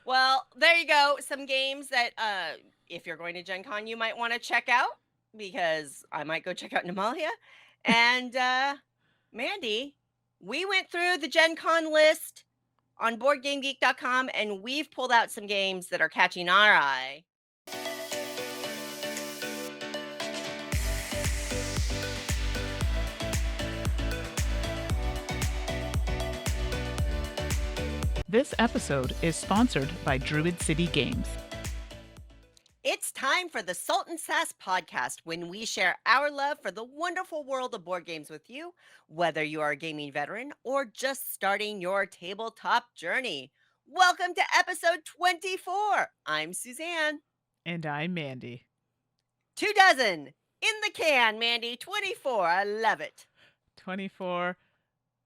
Well, there you go. Some games that, if you're going to Gen Con, you might want to check out because I might go check out Nimalia. And Mandi, we went through the Gen Con list on BoardGameGeek.com and we've pulled out some games that are catching our eye. This episode is sponsored by Druid City Games. It's time for the Salt and Sass podcast when we share our love for the wonderful world of board games with you, whether you are a gaming veteran or just starting your tabletop journey. Welcome to episode 24. I'm Suzanne. And I'm Mandi. 24 in the can, Mandi. 24. I love it. 24.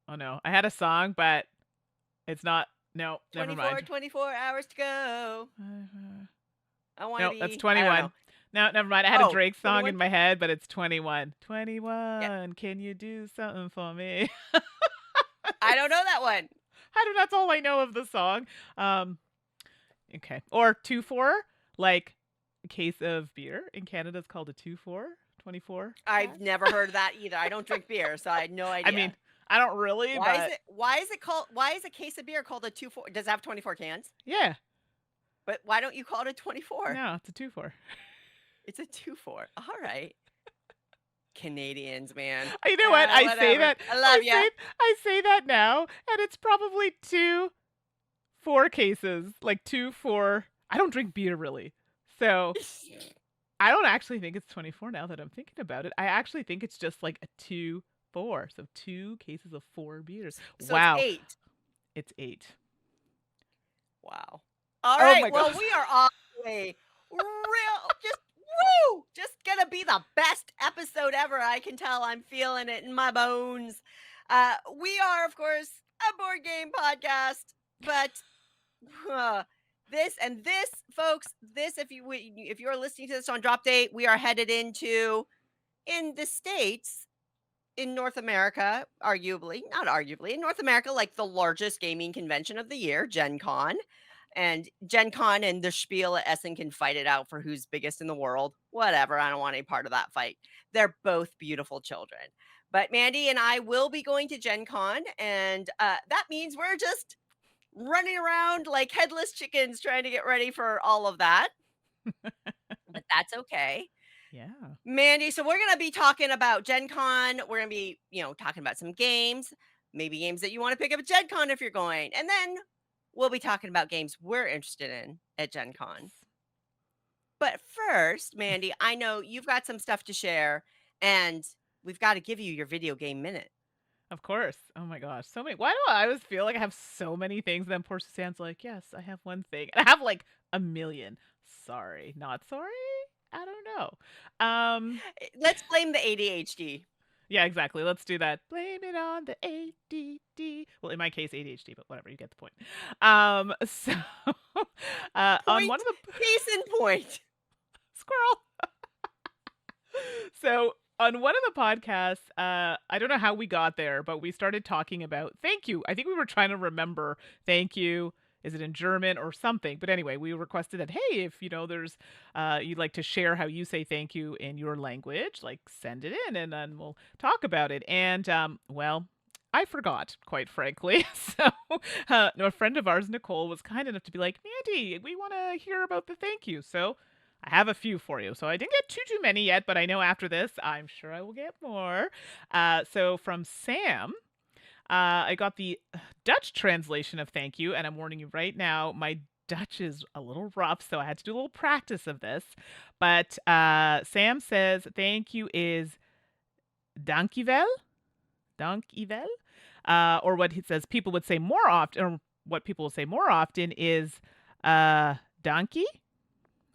Oh no, I had a song, but it's not. No, never mind. 24 hours to go. I want to be. No, that's 21. No, never mind. I had a Drake song 21? in my head, but it's 21. 21. Yeah. Can you do something for me? I don't know that one. That's all I know of the song. Okay. Or 2-4, like a case of beer in Canada is called a 2-4. 24. I've never heard of that either. I don't drink beer, so I had no idea. I mean, I don't really. Why is a case of beer called a 2-4? Does it have 24 cans? Yeah. But why don't you call it a 24? No, it's a 2-4. It's a 2-4. All right. Canadians, man. You know what? I say that. I love you. I say that now, and it's probably 2-4 cases. Like 2-4. I don't drink beer really. So I don't actually think it's 24 now that I'm thinking about it. I actually think it's just like a 2-4. So 2 cases of 4 beers. So wow. It's 8. It's 8. Wow. All right. Well, we are off the way. Just gonna be the best episode ever. I can tell. I'm feeling it in my bones. We are, of course, a board game podcast, but this, folks, if you're listening to this on drop date, we are headed into in the States. In North America, not arguably, in North America, like the largest gaming convention of the year, Gen Con. And Gen Con and the Spiel at Essen can fight it out for who's biggest in the world. Whatever. I don't want any part of that fight. They're both beautiful children. But Mandi and I will be going to Gen Con, and that means we're just running around like headless chickens trying to get ready for all of that. But that's okay. Yeah. Mandi, so we're going to be talking about Gen Con. We're going to be, talking about some games, maybe games that you want to pick up at Gen Con if you're going. And then we'll be talking about games we're interested in at Gen Con. But first, Mandi, I know you've got some stuff to share, and we've got to give you your video game minute. Of course. Oh my gosh. So many. Why do I always feel like I have so many things? And then poor Suzanne's like, yes, I have one thing. And I have like a million. Sorry. Not sorry? I don't know. Let's blame the ADHD. Yeah, exactly. Let's do that. Blame it on the ADD. Well, in my case, ADHD, but whatever. You get the point. So on one of the case in point, squirrel. So on one of the podcasts, I don't know how we got there, but we started talking about thank you. I think we were trying to remember thank you. Is it in German or something? But anyway, we requested that, hey, if there's you'd like to share how you say thank you in your language, like send it in and then we'll talk about it. And well, I forgot, quite frankly. So a friend of ours, Nicole, was kind enough to be like, Mandi, we want to hear about the thank you. So I have a few for you. So I didn't get too many yet, but I know after this, I'm sure I will get more. So from Sam, I got the Dutch translation of thank you, and I'm warning you right now, my Dutch is a little rough, so I had to do a little practice of this. But Sam says thank you is dankjewel, dankjewel, or what he says people would say more often, or what people will say more often is dankie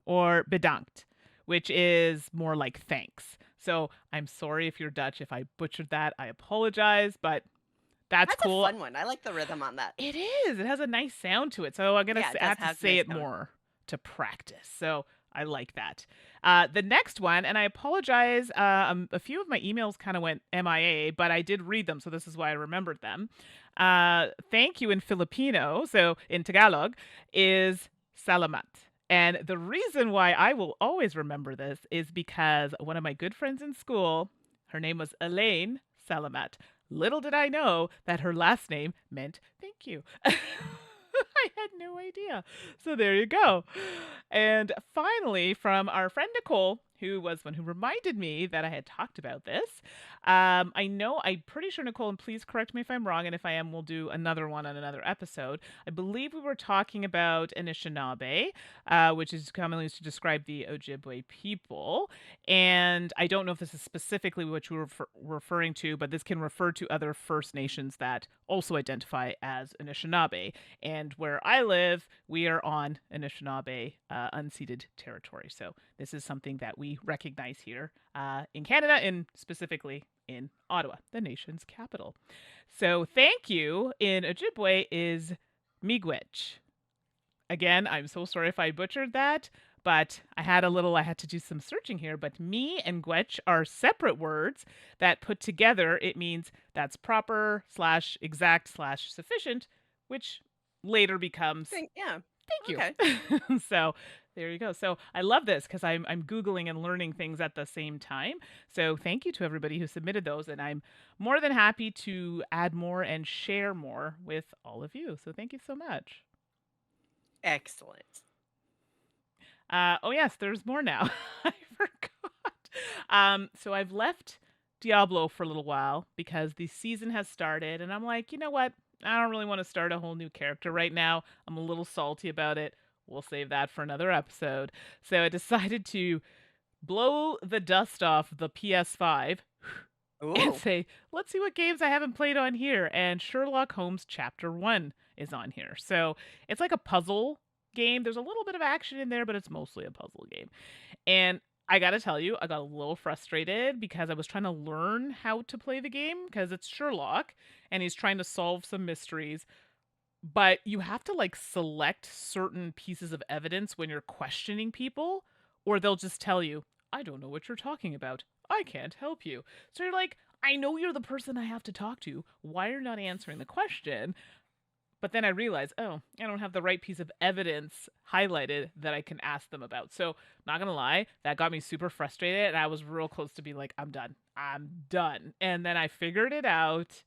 or bedankt, which is more like thanks. So I'm sorry if you're Dutch if I butchered that. I apologize, but that's cool. A fun one. I like the rhythm on that. It is. It has a nice sound to it. So I'm going to have to say it more to practice. So I like that. The next one, and I apologize, a few of my emails kind of went MIA, but I did read them, so this is why I remembered them. Thank you in Filipino, so in Tagalog, is salamat. And the reason why I will always remember this is because one of my good friends in school, her name was Elaine Salamat. Little did I know that her last name meant thank you. I had no idea. So there you go. And finally, from our friend Nicole, who was one who reminded me that I had talked about this. I'm pretty sure, Nicole, and please correct me if I'm wrong, and if I am, we'll do another one on another episode. I believe we were talking about Anishinaabe, which is commonly used to describe the Ojibwe people. And I don't know if this is specifically what you were referring to, but this can refer to other First Nations that also identify as Anishinaabe. And where I live, we are on Anishinaabe unceded territory. So this is something that we recognize here in Canada, and specifically in Ottawa, the nation's capital. So thank you in Ojibwe is miigwech. Again, I'm so sorry if I butchered that, but I had to do some searching here. But me and gwech are separate words that put together, it means that's proper slash exact slash sufficient, which later becomes Yeah. thank Okay. you. So there you go. So I love this because I'm Googling and learning things at the same time. So thank you to everybody who submitted those. And I'm more than happy to add more and share more with all of you. So thank you so much. Excellent. Oh yes, there's more now. I forgot. So I've left Diablo for a little while because the season has started, and I'm like, you know what? I don't really want to start a whole new character right now. I'm a little salty about it. We'll save that for another episode. So I decided to blow the dust off the PS5 and Ooh. say, let's see what games I haven't played on here. And Sherlock Holmes Chapter 1 is on here. So it's like a puzzle game. There's a little bit of action in there, but it's mostly a puzzle game. And I gotta tell you, I got a little frustrated because I was trying to learn how to play the game because it's Sherlock and he's trying to solve some mysteries. But you have to like select certain pieces of evidence when you're questioning people, or they'll just tell you, I don't know what you're talking about. I can't help you. So you're like, I know you're the person I have to talk to. Why are you not answering the question? But then I realized, oh, I don't have the right piece of evidence highlighted that I can ask them about. So, not gonna lie, that got me super frustrated, and I was real close to being like, I'm done. I'm done. And then I figured it out,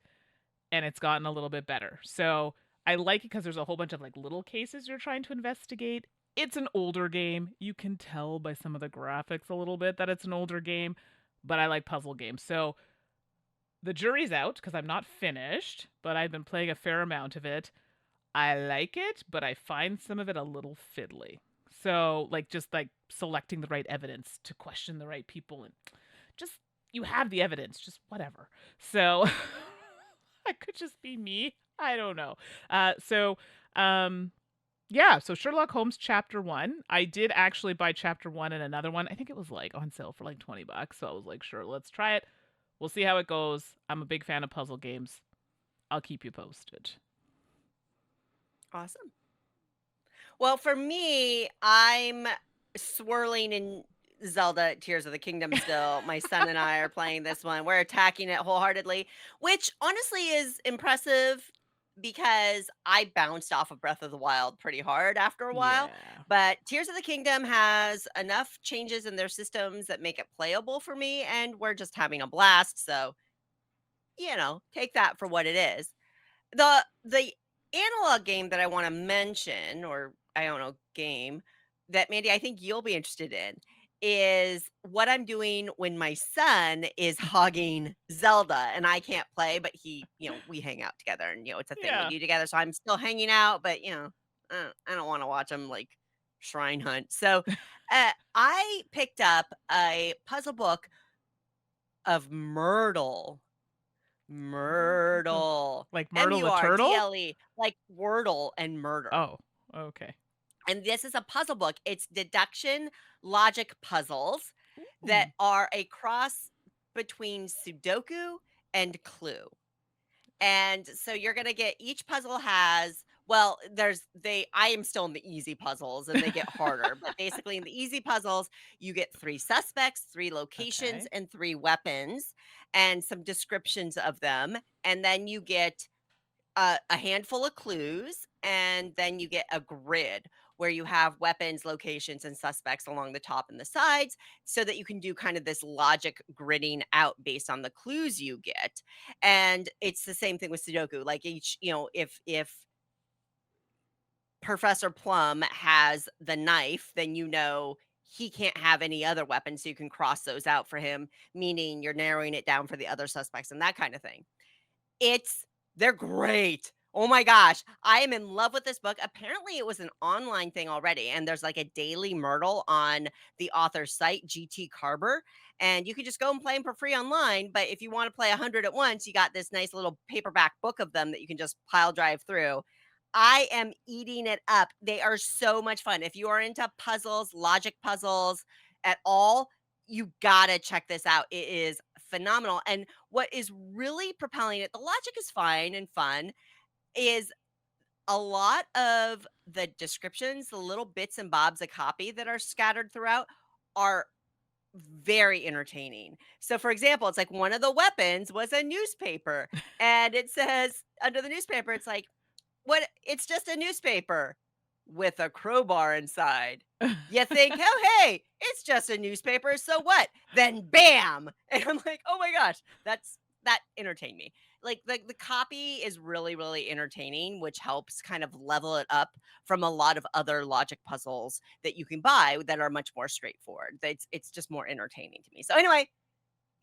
and it's gotten a little bit better. So, I like it because there's a whole bunch of like little cases you're trying to investigate. It's an older game. You can tell by some of the graphics a little bit that it's an older game, but I like puzzle games. So, the jury's out because I'm not finished, but I've been playing a fair amount of it. I like it, but I find some of it a little fiddly. So, like, just like selecting the right evidence to question the right people, and just you have the evidence, just whatever. So, I could just be me. I don't know. Um, yeah. So Sherlock Holmes Chapter 1. I did actually buy Chapter 1 and another one. I think it was like on sale for like $20. So I was like, sure, let's try it. We'll see how it goes. I'm a big fan of puzzle games. I'll keep you posted. Awesome. Well, for me, I'm swirling in Zelda Tears of the Kingdom still. My son and I are playing this one. We're attacking it wholeheartedly, which honestly is impressive because I bounced off of Breath of the Wild pretty hard after a while. Yeah. But Tears of the Kingdom has enough changes in their systems that make it playable for me, and we're just having a blast. So, take that for what it is. The analog game that I wanna mention, or I don't know, game that, Mandy, I think you'll be interested in, is what I'm doing when my son is hogging Zelda and I can't play, but we hang out together and, it's a thing we Yeah. do together, so I'm still hanging out, but, I don't wanna watch him, like, shrine hunt. So, I picked up a puzzle book of Murdle. Myrtle. Murdle. Like Myrtle the turtle? Murdle, like Wordle and murder. Oh, okay. And this is a puzzle book. It's deduction logic puzzles that Ooh. are a cross between Sudoku and Clue. And so you're going to get each puzzle has Well, I am still in the easy puzzles and they get harder, but basically in the easy puzzles, you get 3 suspects, 3 locations, Okay. and 3 weapons and some descriptions of them, and then you get a handful of clues, and then you get a grid where you have weapons, locations, and suspects along the top and the sides so that you can do kind of this logic gridding out based on the clues you get. And it's the same thing with Sudoku. Like each, if Professor Plum has the knife, then he can't have any other weapons, so you can cross those out for him, meaning you're narrowing it down for the other suspects and that kind of thing. It's They're great. Oh my gosh, I am in love with this book. Apparently, it was an online thing already, and there's like a daily Myrtle on the author's site, GT Carver, and you can just go and play them for free online. But if you want to play 100 at once, you got this nice little paperback book of them that you can just pile drive through. I am eating it up. They are so much fun. If you are into puzzles, logic puzzles at all, you gotta check this out. It is phenomenal. And what is really propelling it, the logic is fine and fun, is a lot of the descriptions, the little bits and bobs of copy that are scattered throughout are very entertaining. So, for example, it's like one of the weapons was a newspaper, and it says under the newspaper, it's like, what it's just a newspaper with a crowbar inside. You think, "Oh, hey, it's just a newspaper, so what?" Then bam! And I'm like, "Oh my gosh, that entertained me." Like, the copy is really, really entertaining, which helps kind of level it up from a lot of other logic puzzles that you can buy that are much more straightforward. It's just more entertaining to me. So anyway,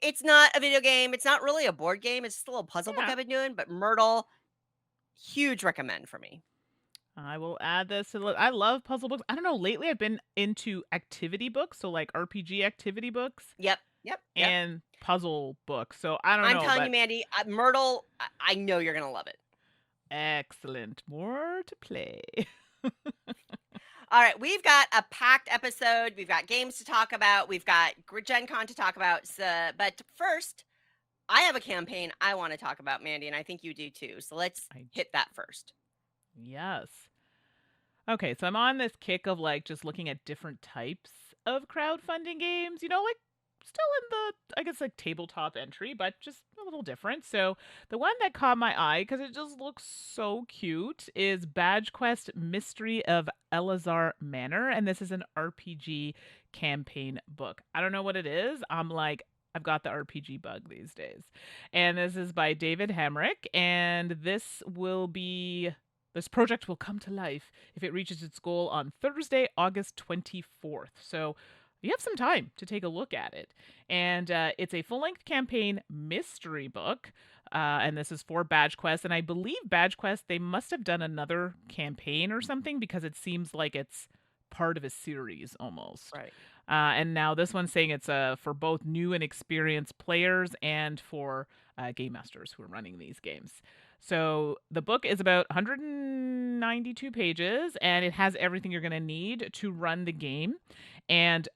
it's not a video game, it's not really a board game, it's just a little puzzle book Yeah. I've been doing, but Myrtle, huge recommend for me. I will add this to the I love puzzle books. I don't know, lately I've been into activity books, so like RPG activity books Yep, yep, yep. and puzzle books. So I don't I'm know, telling you, but Mandy, Myrtle, I know you're gonna love it. excellent. More to play. All right, we've got a packed episode. We've got games to talk about. We've got Gen Con to talk about. So, but first, I have a campaign I want to talk about, Mandy, and I think you do too. So let's I hit that first. yes. Okay, so I'm on this kick of like just looking at different types of crowdfunding games, like still in the I guess like tabletop entry, but just a little different. So the one that caught my eye because it just looks so cute is Badge Quest Mystery of Elazar Manor, and this is an RPG campaign book. I don't know what it is. I'm like I've got the RPG bug these days. And this is by David Hemrick, and this project will come to life if it reaches its goal on Thursday, August 24th. So you have some time to take a look at it. And it's a full length campaign mystery book. And this is for Badge Quest. And I believe Badge Quest, they must have done another campaign or something because it seems like it's part of a series almost. Right. And now this one's saying it's for both new and experienced players and for game masters who are running these games. So the book is about 192 pages, and it has everything you're going to need to run the game. And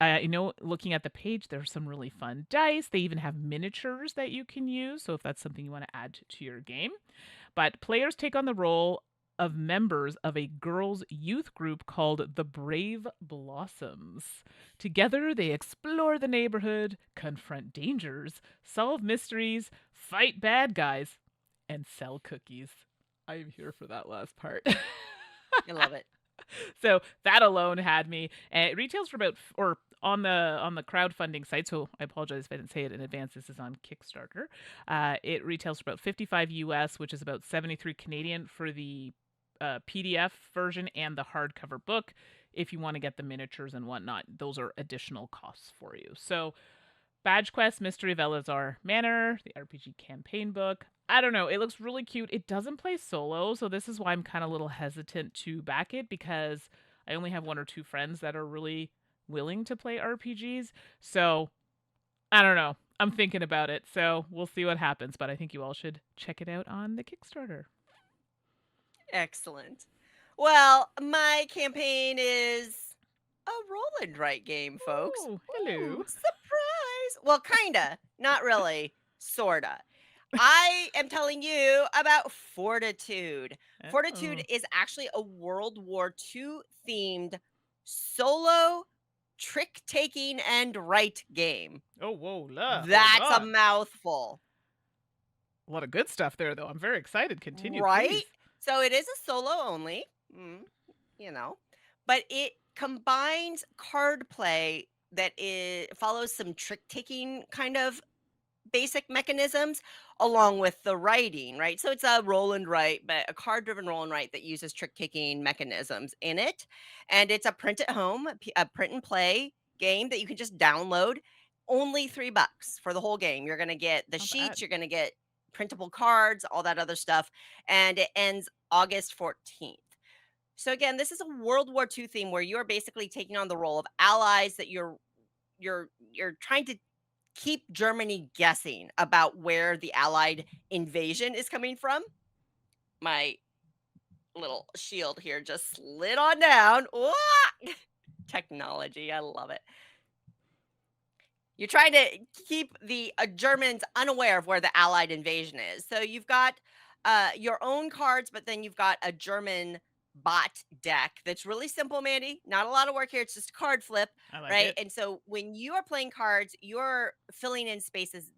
looking at the page, there's some really fun dice. They even have miniatures that you can use. So if that's something you want to add to your game, but players take on the role of members of a girls' youth group called the Brave Blossoms. Together, they explore the neighborhood, confront dangers, solve mysteries, fight bad guys, and sell cookies. I'm here for that last part. I love it. So that alone had me. And it retails for about, or on the crowdfunding site. So I apologize if I didn't say it in advance. This is on Kickstarter. It retails for about 55 US, which is about 73 Canadian for the PDF version and the hardcover book. If you want to get the miniatures and whatnot, those are additional costs for you. So Badge Quest Mystery of Elazar Manor, the RPG campaign book. I don't know. It looks really cute. It doesn't play solo, so this is why I'm kind of a little hesitant to back it because I only have one or two friends that are really willing to play RPGs. So I don't know. I'm thinking about it, so we'll see what happens. But I think you all should check it out on the Kickstarter. Excellent. Well, my campaign is a roll and write game, folks. Oh, Ooh, hello. surprise. Well, kinda. Not really. Sorta. I am telling you about Fortitude. Fortitude Oh. is actually a World War II themed solo trick taking and write game. Oh, whoa, la, hold That's a on. mouthful, A lot of good stuff there, though. I'm very excited. Continue, right? please. So it is a solo only, you know, but it combines card play that follows some trick taking kind of basic mechanisms along with the writing, right? So it's a roll and write, but a card driven roll and write that uses trick taking mechanisms in it. And it's a print at home, a print and play game that you can just download. Only $3 for the whole game. You're going to get the Not sheets, bad. you're going to get printable cards, all that other stuff. And it ends August 14th. So again, this is a World War II theme where you're basically taking on the role of allies that you're trying to keep Germany guessing about where the Allied invasion is coming from. My little shield here just slid on down. Technology, I love it. You're trying to keep the Germans unaware of where the Allied invasion is. So you've got your own cards, but then you've got a German bot deck that's really simple, Mandy. Not a lot of work here. It's just a card flip, I like right? it. And so when you are playing cards, you're filling in spaces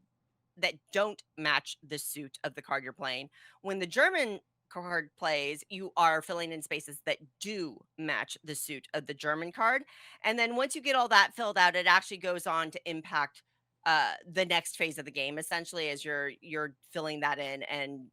that don't match the suit of the card you're playing. When the German card plays, you are filling in spaces that do match the suit of the German card. And then once you get all that filled out, it actually goes on to impact the next phase of the game, essentially, as you're filling that in and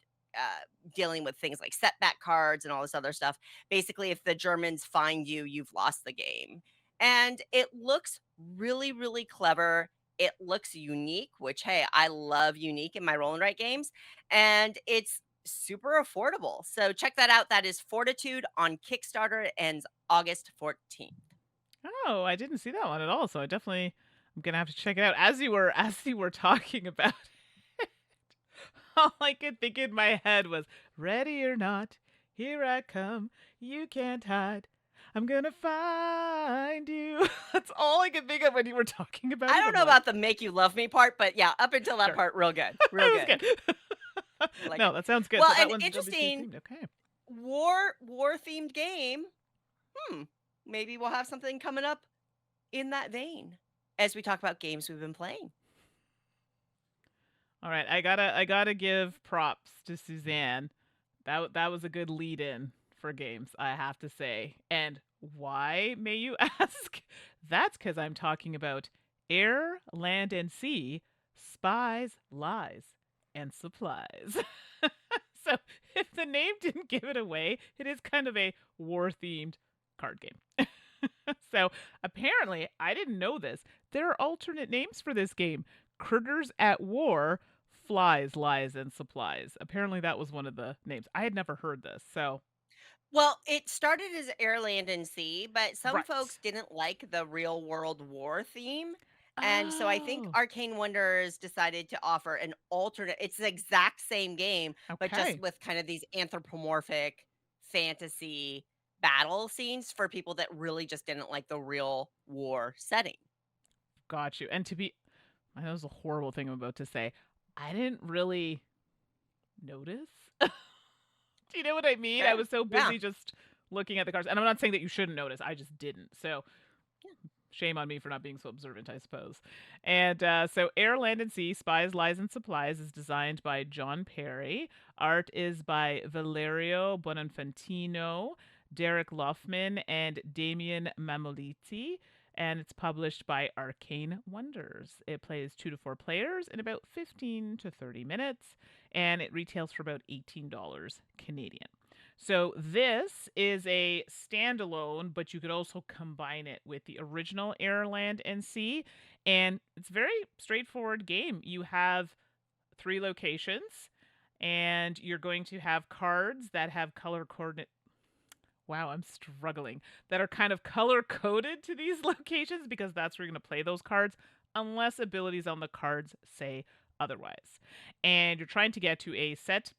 dealing with things like setback cards and all this other stuff. Basically, if the Germans find you, you've lost the game. And it looks really, really clever. It looks unique, which, hey, I love unique in my roll and write games, and it's super affordable. So check that out. That is Fortitude on Kickstarter. It ends August 14th. Oh, I didn't see that one at all. So I'm gonna have to check it out. As you were talking about it, all I could think in my head was, "Ready or not, here I come. You can't hide. I'm gonna find you." That's all I could think of when you were talking about I it. don't I'm know like, about the make you love me part, but yeah, up until that sure, part, real good. Real that was good. good. I like No, it. that sounds good. Well, So that and one's WC interesting themed. Okay. war themed game. Hmm. Maybe we'll have something coming up in that vein as we talk about games we've been playing. All right, I gotta give props to Suzanne. That was a good lead in for games, I have to say. And why, may you ask? That's because I'm talking about air, land, and sea, spies, lies, and supplies. So if the name didn't give it away, it is kind of a war themed card game. So apparently, I didn't know this. There are alternate names for this game: Critters at War, Flies, Lies, and Supplies. Apparently, that was one of the names. I had never heard this. So, Well, it started as air, land, and sea, but some folks right. didn't like the real world war theme. And so I think Oh, Arcane Wonders decided to offer an alternate, it's the exact same game, but just okay. with kind of these anthropomorphic fantasy battle scenes for people that really just didn't like the real war setting. Got you. And to be, I know it's a horrible thing I'm about to say. I didn't really notice. Do you know what I mean? I Okay. was so Yeah. busy just looking at the cards. And I'm not saying that you shouldn't notice. I just didn't. So, shame on me for not being so observant, I suppose. And so, Air, Land, and Sea, Spies, Lies, and Supplies is designed by John Perry. Art is by Valerio Bonanfantino, Derek Loffman, and Damien Mamoliti. And it's published by Arcane Wonders. It plays 2 to 4 players in about 15 to 30 minutes, and it retails for about $18 Canadian. So this is a standalone, but you could also combine it with the original Air, Land, and Sea. And it's a very straightforward game. You have 3 locations, and you're going to have cards that have color coordinate. Wow, I'm struggling. That are kind of color coded to these locations because that's where you're going to play those cards, unless abilities on the cards say otherwise. And you're trying to get to a set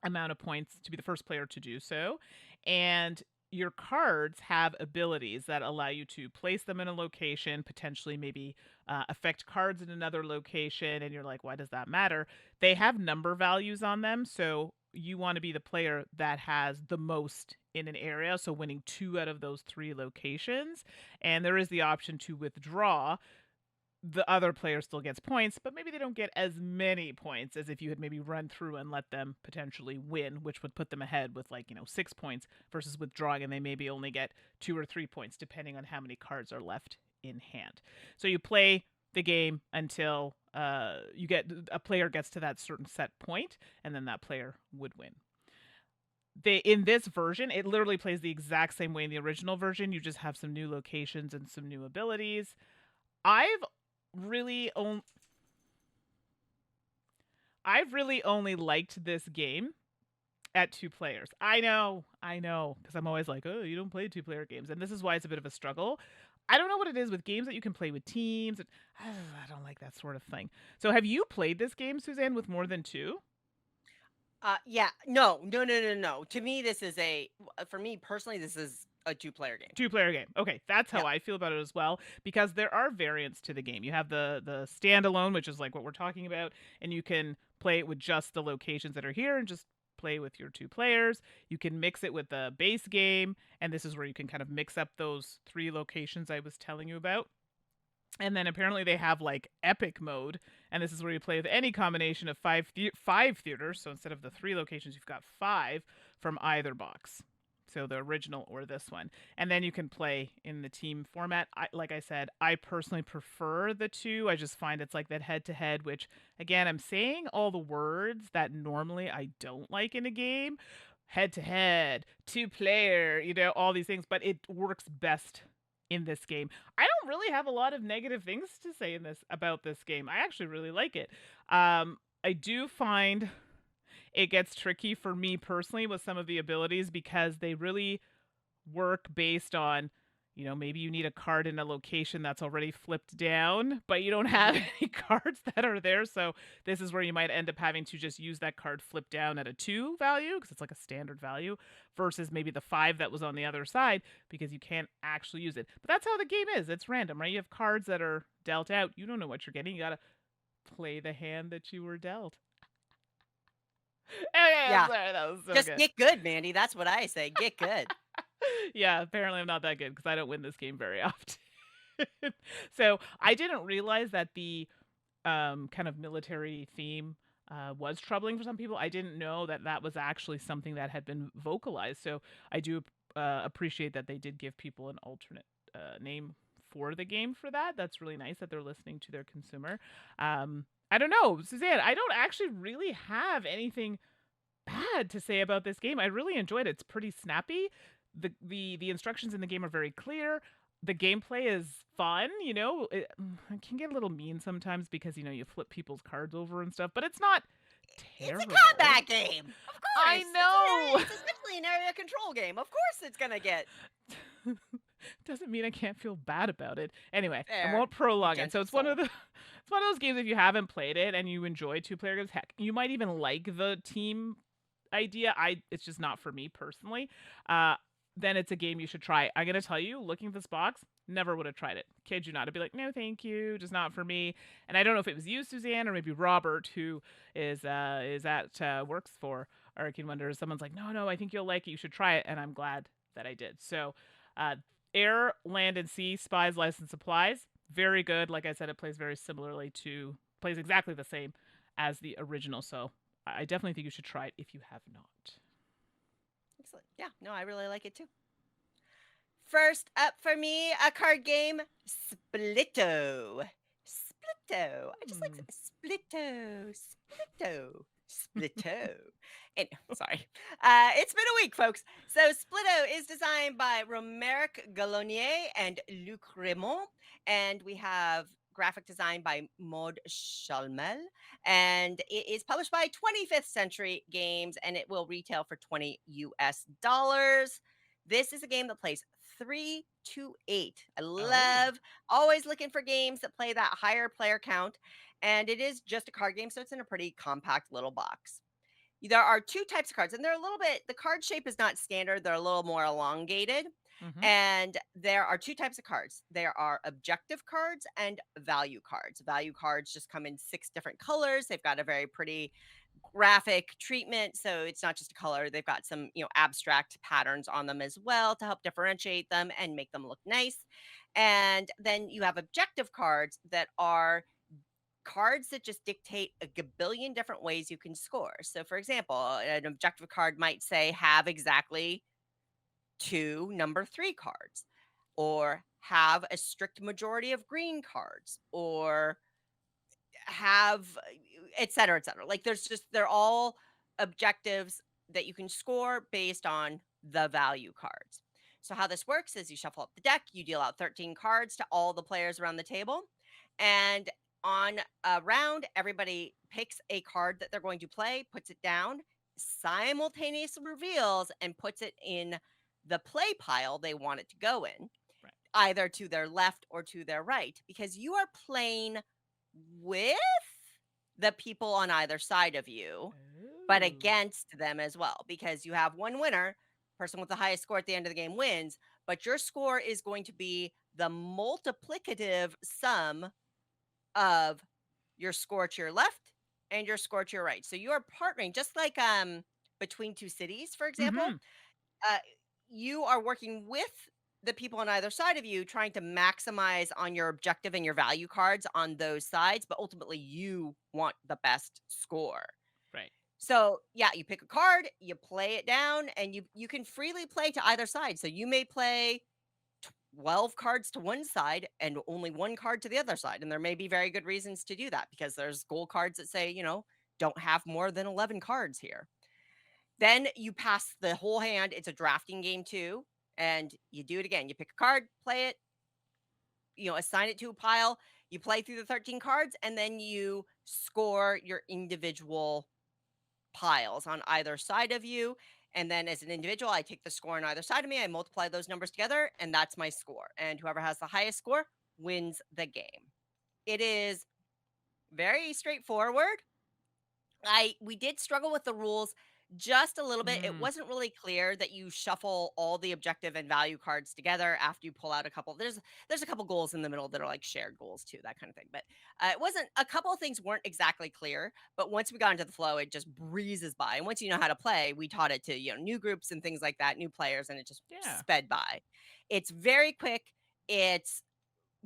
amount of points to be the first player to do so. And your cards have abilities that allow you to place them in a location, potentially maybe affect cards in another location. And you're like, why does that matter? They have number values on them. So you want to be the player that has the most in an area. So winning 2 out of those 3 locations. And there is the option to withdraw. The other player still gets points, but maybe they don't get as many points as if you had maybe run through and let them potentially win, which would put them ahead with 6 points versus withdrawing, and they maybe only get 2 or 3 points depending on how many cards are left in hand. So you play the game until a player gets to that certain set point, and then that player would win. In this version, it literally plays the exact same way in the original version. You just have some new locations and some new abilities. I've really only liked this game at 2 players. I know, because I'm always like, oh, you don't play 2-player games, and this is why it's a bit of a struggle. I don't know what it is with games that you can play with teams. I don't like that sort of thing. So have you played this game, Suzanne, with more than 2? Yeah, no. To me, for me personally, this is a 2-player game. 2-player game. Okay, that's how Yeah. I feel about it as well, because there are variants to the game. You have the standalone, which is like what we're talking about, and you can play it with just the locations that are here and just play with your 2 players. You can mix it with the base game, and this is where you can kind of mix up those 3 locations I was telling you about. And then apparently they have like epic mode, and this is where you play with any combination of 5 theaters. So instead of the 3 locations, you've got 5 from either box. So the original or this one. And then you can play in the team format. Like I said, I personally prefer the 2. I just find it's like that head-to-head, which, again, I'm saying all the words that normally I don't like in a game. Head-to-head, 2-player, all these things. But it works best in this game. I don't really have a lot of negative things to say about this game. I actually really like it. I do find it gets tricky for me personally with some of the abilities because they really work based on, maybe you need a card in a location that's already flipped down, but you don't have any cards that are there. So this is where you might end up having to just use that card flipped down at a 2 value because it's like a standard value versus maybe the 5 that was on the other side because you can't actually use it. But that's how the game is. It's random, right? You have cards that are dealt out. You don't know what you're getting. You got to play the hand that you were dealt. Okay, Yeah. sorry, that was so Just good. get good, Mandy. That's what I say. Get good. Yeah, apparently I'm not that good because I don't win this game very often. So I didn't realize that the kind of military theme was troubling for some people. I didn't know that that was actually something that had been vocalized. So I do appreciate that they did give people an alternate name for the game for that. That's really nice that they're listening to their consumer. I don't know, Suzanne, I don't actually really have anything bad to say about this game. I really enjoyed it. It's pretty snappy. The instructions in the game are very clear. The gameplay is fun, It can get a little mean sometimes because you flip people's cards over and stuff, but it's not terrible. It's a combat game. Of course. I know. It's essentially an area control game. Of course it's going to get Doesn't mean I can't feel bad about it. Anyway, fair. I won't prolong it. So Gentle it's one soul. of those games if you haven't played it and you enjoy 2-player games, heck, you might even like the team idea. It's just not for me personally. Then it's a game you should try. I'm gonna tell you, looking at this box, never would have tried it. Kid you not. I'd be like, no, thank you, just not for me. And I don't know if it was you, Suzanne, or maybe Robert, who is works for Arcane Wonders. Someone's like, no, I think you'll like it. You should try it, and I'm glad that I did. So, Air, Land, and Sea, Spies, License, Supplies, very good. Like I said, it plays plays exactly the same as the original. So I definitely think you should try it if you have not. Excellent. Yeah, no, I really like it too. First up for me, a card game, Splito. Splito. I just like Splito. Splito. And sorry. It's been a week, folks. So Splito is designed by Romeric Galonier and Luc Raymond. And we have graphic design by Maud Chalmel. And it is published by 25th Century Games, and it will retail for $20 US. This is a game that plays 3 to 8. I love always looking for games that play that higher player count. And it is just a card game, so it's in a pretty compact little box. There are 2 types of cards, and they're a little bit the card shape is not standard, they're a little more elongated, Mhm. and there are 2 types of cards. There are objective cards and value cards. Value cards just come in 6 different colors, they've got a very pretty graphic treatment, so it's not just a color, they've got some, abstract patterns on them as well to help differentiate them and make them look nice, and then you have objective cards that are cards that just dictate a gabillion different ways you can score. So, for example, an objective card might say, have exactly 2 number 3 cards, or have a strict majority of green cards, or have et cetera, et cetera. Like, they're all objectives that you can score based on the value cards. So how this works is you shuffle up the deck, you deal out 13 cards to all the players around the table, and on a round, everybody picks a card that they're going to play, puts it down, simultaneously reveals and puts it in the play pile they want it to go in, Right. either to their left or to their right, because you are playing with the people on either side of you, but Oh. against them as well, because you have one winner, person with the highest score at the end of the game wins, but your score is going to be the multiplicative sum of your score to your left and your score to your right. So you are partnering just like between two cities, for example. Mhm. Uh, you are working with the people on either side of you trying to maximize on your objective and your value cards on those sides, but ultimately you want the best score. Right. So, yeah, you pick a card, you play it down, and you can freely play to either side. So you may play 12 cards to one side and only one card to the other side, and there may be very good reasons to do that because there's goal cards that say, don't have more than 11 cards here. Then you pass the whole hand. It's a drafting game too. And you do it again. You pick a card, play it, assign it to a pile. You play through the 13 cards, and then you score your individual piles on either side of you. And then as an individual, I take the score on either side of me. I multiply those numbers together, and that's my score. And whoever has the highest score wins the game. It is very straightforward. We did struggle with the rules just a little bit. It Mm. wasn't really clear that you shuffle all the objective and value cards together after you pull out a couple. There's a couple goals in the middle that are like shared goals too, that kind of thing. But it wasn't a couple of things weren't exactly clear. But once we got into the flow, it just breezes by. And once you know how to play, we taught it to new groups and things like that, new players, and it just Yeah. sped by. It's very quick. It's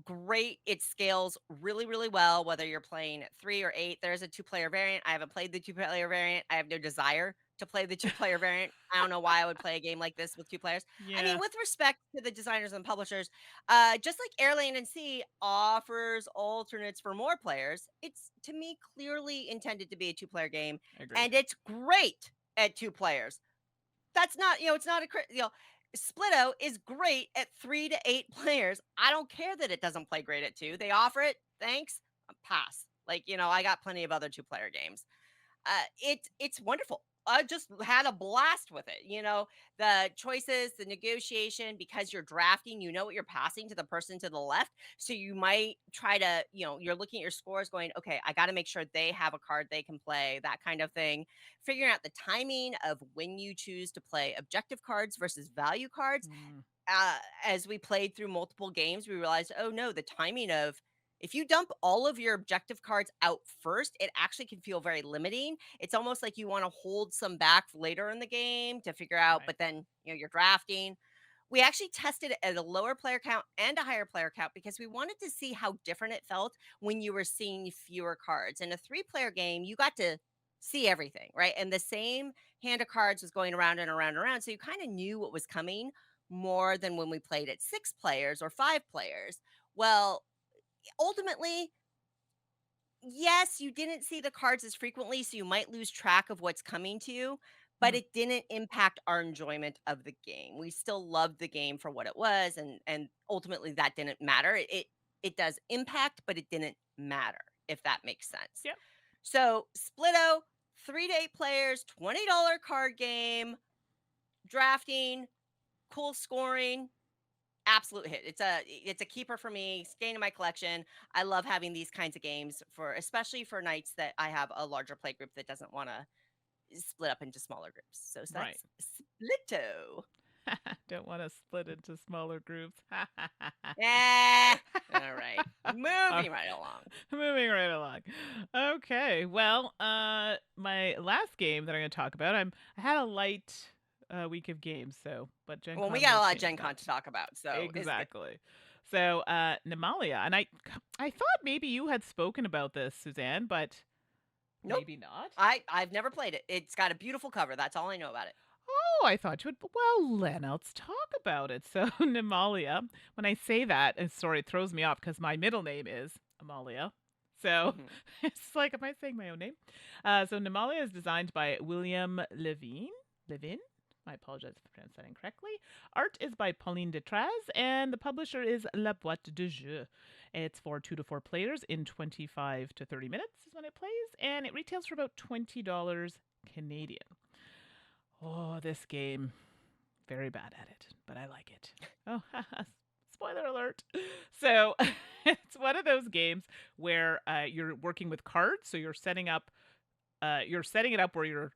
great. It scales really, really well, whether you're playing 3 or 8. There's a two-player variant. I haven't played the two-player variant. I have no desire to play the two-player variant. I don't know why I would play a game like this with 2 players. I mean, Yeah. with respect to the designers and publishers, just like Air, Land, and Sea offers alternates for more players, it's, to me, clearly intended to be a two-player game, Agreed. and it's great at 2 players. That's not, it's not a Splito is great at 3 to 8 players. I don't care that it doesn't play great at 2. They offer it, thanks, pass. Like, I got plenty of other two-player games. It's wonderful. I just had a blast with it. The choices, the negotiation, because you're drafting, you know what you're passing to the person to the left. So you might try to, you're looking at your scores going, okay, I got to make sure they have a card they can play, that kind of thing. Figuring out the timing of when you choose to play objective cards versus value cards. Mm. As we played through multiple games, we realized, oh no, the timing of if you dump all of your objective cards out first, it actually can feel very limiting. It's almost like you want to hold some back later in the game to figure out, Right. but then you're drafting. We actually tested it at a lower player count and a higher player count because we wanted to see how different it felt when you were seeing fewer cards. In a 3-player game, you got to see everything, right? And the same hand of cards was going around and around and around. So you kind of knew what was coming more than when we played at 6 players or 5 players. Well, ultimately, yes, you didn't see the cards as frequently, so you might lose track of what's coming to you, but Mm. it didn't impact our enjoyment of the game. We still loved the game for what it was, and ultimately that didn't matter. It does impact, but it didn't matter, if that makes sense. Yep. So Splito, 3 to 8 players, $20 card game, drafting, cool scoring, absolute hit. It's a keeper for me, staying in my collection. I love having these kinds of games for especially for nights that I have a larger play group that doesn't wanna split up into smaller groups. So Right. that's Splito. Don't want to split into smaller groups. Eh. All right. All Moving right along. moving right along. Okay. Well, my last game that I'm going to talk about, I had a light week of games, but Gen Well, we Con got a will lot of change Gen that. Con to talk about, so it's good. Exactly. So, Nimalia, and I thought maybe you had spoken about this, Suzanne, but Nope. maybe not. I've never played it. It's got a beautiful cover. That's all I know about it. Oh, I thought you would. Well, let's talk about it. So, Nimalia, when I say that, and sorry, it throws me off because my middle name is Amalia. So, Mhm. it's like, am I saying my own name? So, Nimalia is designed by William Levin? I apologize if I pronounced that incorrectly. Art is by Pauline Detraz, and the publisher is La Boîte de Jeu. It's for 2 to 4 players in 25 to 30 minutes is when it plays, and it retails for about $20 Canadian. Oh, this game. Very bad at it, but I like it. Oh, spoiler alert. So, it's one of those games where you're working with cards. So you're setting it up where you're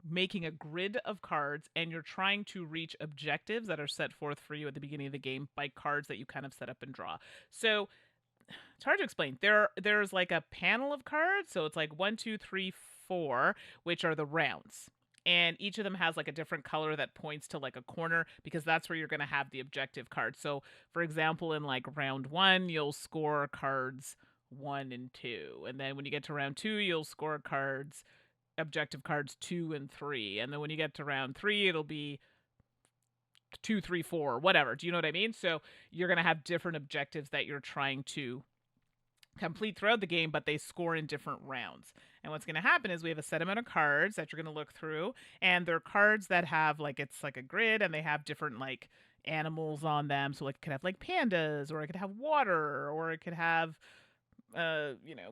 making a grid of cards and you're trying to reach objectives that are set forth for you at the beginning of the game by cards that you kind of set up and draw. So it's hard to explain. There's like a panel of cards, so it's like 1, 2, 3, 4, which are the rounds. And each of them has like a different color that points to like a corner because that's where you're going to have the objective cards. So, for example, in like round 1, you'll score cards 1 and 2. And then when you get to round 2, you'll score objective cards 2 and 3. And then when you get to round 3, it'll be 2, 3, 4, whatever. Do you know what I mean? So you're going to have different objectives that you're trying to complete throughout the game, but they score in different rounds. And what's going to happen is we have a set amount of cards that you're going to look through, and they're cards that have like it's like a grid, and they have different like animals on them. So like it could have like pandas, or it could have water, or it could have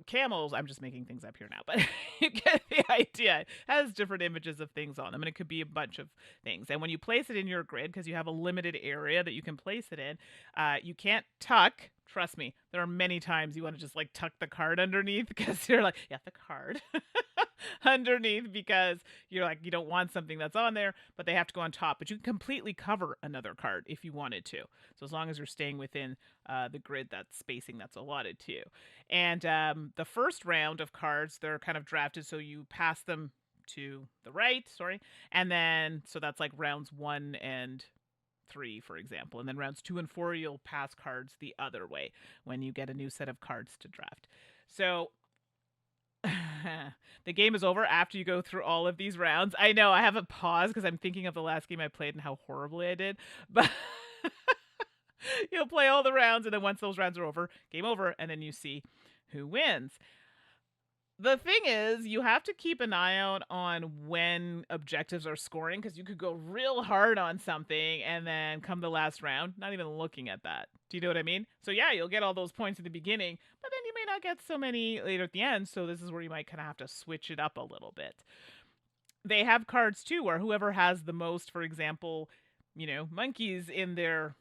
camels. I'm just making things up here now, but you get the idea. It has different images of things on them, and it could be a bunch of things. And when you place it in your grid, because you have a limited area that you can place it in, you can't tuck. Trust me, there are many times you want to just like tuck the card underneath because you're like, yeah, the card underneath because you're like, you don't want something that's on there, but they have to go on top. But you can completely cover another card if you wanted to. So as long as you're staying within the grid, that spacing that's allotted to you. And the first round of cards, they're kind of drafted so you pass them to the right, and then so that's like rounds 1 and 3, for example, and then rounds 2 and 4 you'll pass cards the other way when you get a new set of cards to draft. So the game is over after you go through all of these rounds. I know I have a pause because I'm thinking of the last game I played and how horribly I did, but you'll play all the rounds, and then once those rounds are over, game over, and then you see who wins. The thing is, you have to keep an eye out on when objectives are scoring because you could go real hard on something and then come the last round, not even looking at that. Do you know what I mean? So yeah, you'll get all those points at the beginning, but then you may not get so many later at the end. So this is where you might kind of have to switch it up a little bit. They have cards too where whoever has the most, for example, monkeys in their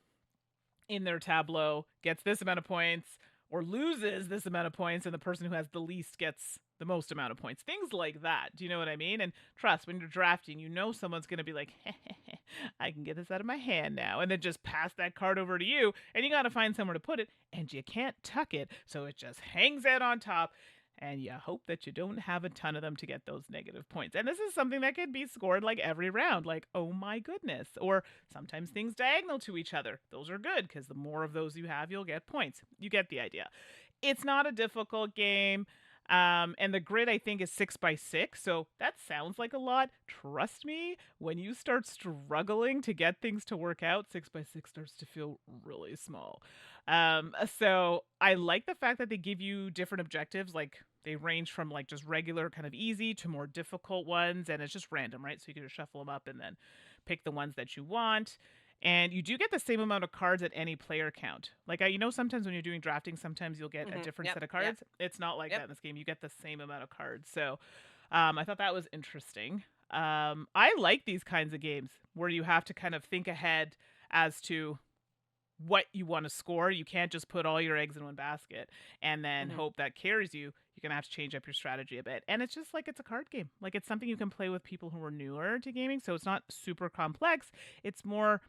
tableau gets this amount of points or loses this amount of points, and the person who has the least gets the most amount of points. Things like that. Do you know what I mean? And trust, when you're drafting, someone's going to be like, I can get this out of my hand now, and then just pass that card over to you, and you got to find somewhere to put it, and you can't tuck it, so it just hangs out on top. And you hope that you don't have a ton of them to get those negative points. And this is something that can be scored like every round, like, oh my goodness. Or sometimes things diagonal to each other. Those are good because the more of those you have, you'll get points. You get the idea. It's not a difficult game. And the grid, I think, is 6x6. So that sounds like a lot. Trust me, when you start struggling to get things to work out, 6x6 starts to feel really small. So I like the fact that they give you different objectives. Like they range from like just regular kind of easy to more difficult ones. And it's just random, right? So you can just shuffle them up and then pick the ones that you want. And you do get the same amount of cards at any player count. Like, sometimes when you're doing drafting, sometimes you'll get a different Yep. set of cards. Yep. It's not like Yep. that in this game. You get the same amount of cards. So I thought that was interesting. I like these kinds of games where you have to kind of think ahead as to what you want to score. You can't just put all your eggs in one basket and then Mhm. hope that carries you. You're gonna have to change up your strategy a bit. And it's just like it's a card game. Like it's something you can play with people who are newer to gaming. So it's not super complex. It's more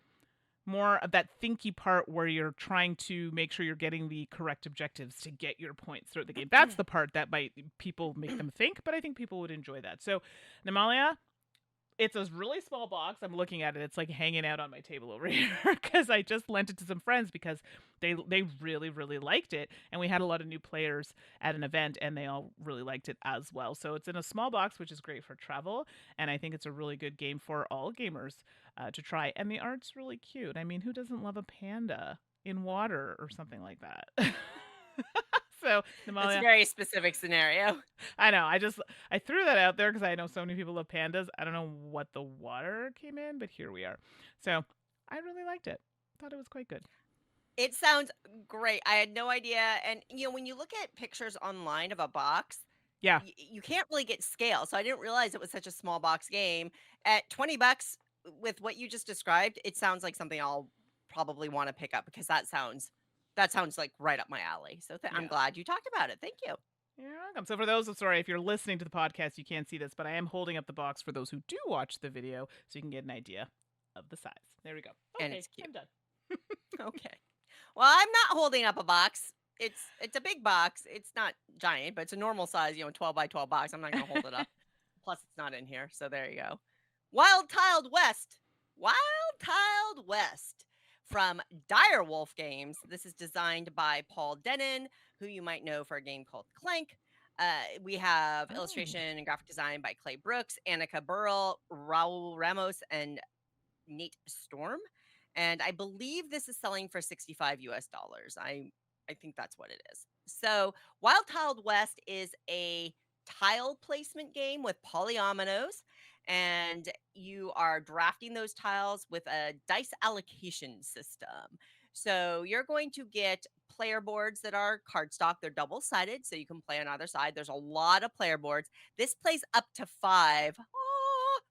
of that thinky part where you're trying to make sure you're getting the correct objectives to get your points throughout the game. That's the part that might people make them think, but I think people would enjoy that. So Nimalia, it's a really small box. I'm looking at it. It's like hanging out on my table over here because I just lent it to some friends because they really really liked it, and we had a lot of new players at an event, and they all really liked it as well. So it's in a small box, which is great for travel, and I think it's a really good game for all gamers to try. And the art's really cute. I mean, who doesn't love a panda in water or something like that? So That's a Namalia, very specific scenario. I know. I threw that out there because I know so many people love pandas. I don't know what the water came in, but here we are. So I really liked it. Thought it was quite good. It sounds great. I had no idea, and, when you look at pictures online of a box, Yeah. you can't really get scale, so I didn't realize it was such a small box game. At 20 bucks, with what you just described, it sounds like something I'll probably wanna pick up because that sounds, like, right up my alley, so I'm Yeah. glad you talked about it. Thank you. You're welcome. So for those, sorry, if you're listening to the podcast, you can't see this, but I am holding up the box for those who do watch the video so you can get an idea of the size. There we go. And Okay, it's cute. I'm done. Okay. Well, I'm not holding up a box. It's a big box. It's not giant, but it's a normal size, 12 by 12 box. I'm not gonna hold it up. Plus, it's not in here, so there you go. Wild Tiled West. Wild Tiled West from Direwolf Games. This is designed by Paul Denon, who you might know for a game called Clank. We have Oh. illustration and graphic design by Clay Brooks, Annika Burrell, Raul Ramos, and Nate Storm. And I believe this is selling for 65 US dollars. I think that's what it is. So, Wild Tiled West is a tile placement game with polyominoes, and you are drafting those tiles with a dice allocation system. So, you're going to get player boards that are cardstock. They're double sided, so you can play on either side. There's a lot of player boards. This plays up to five.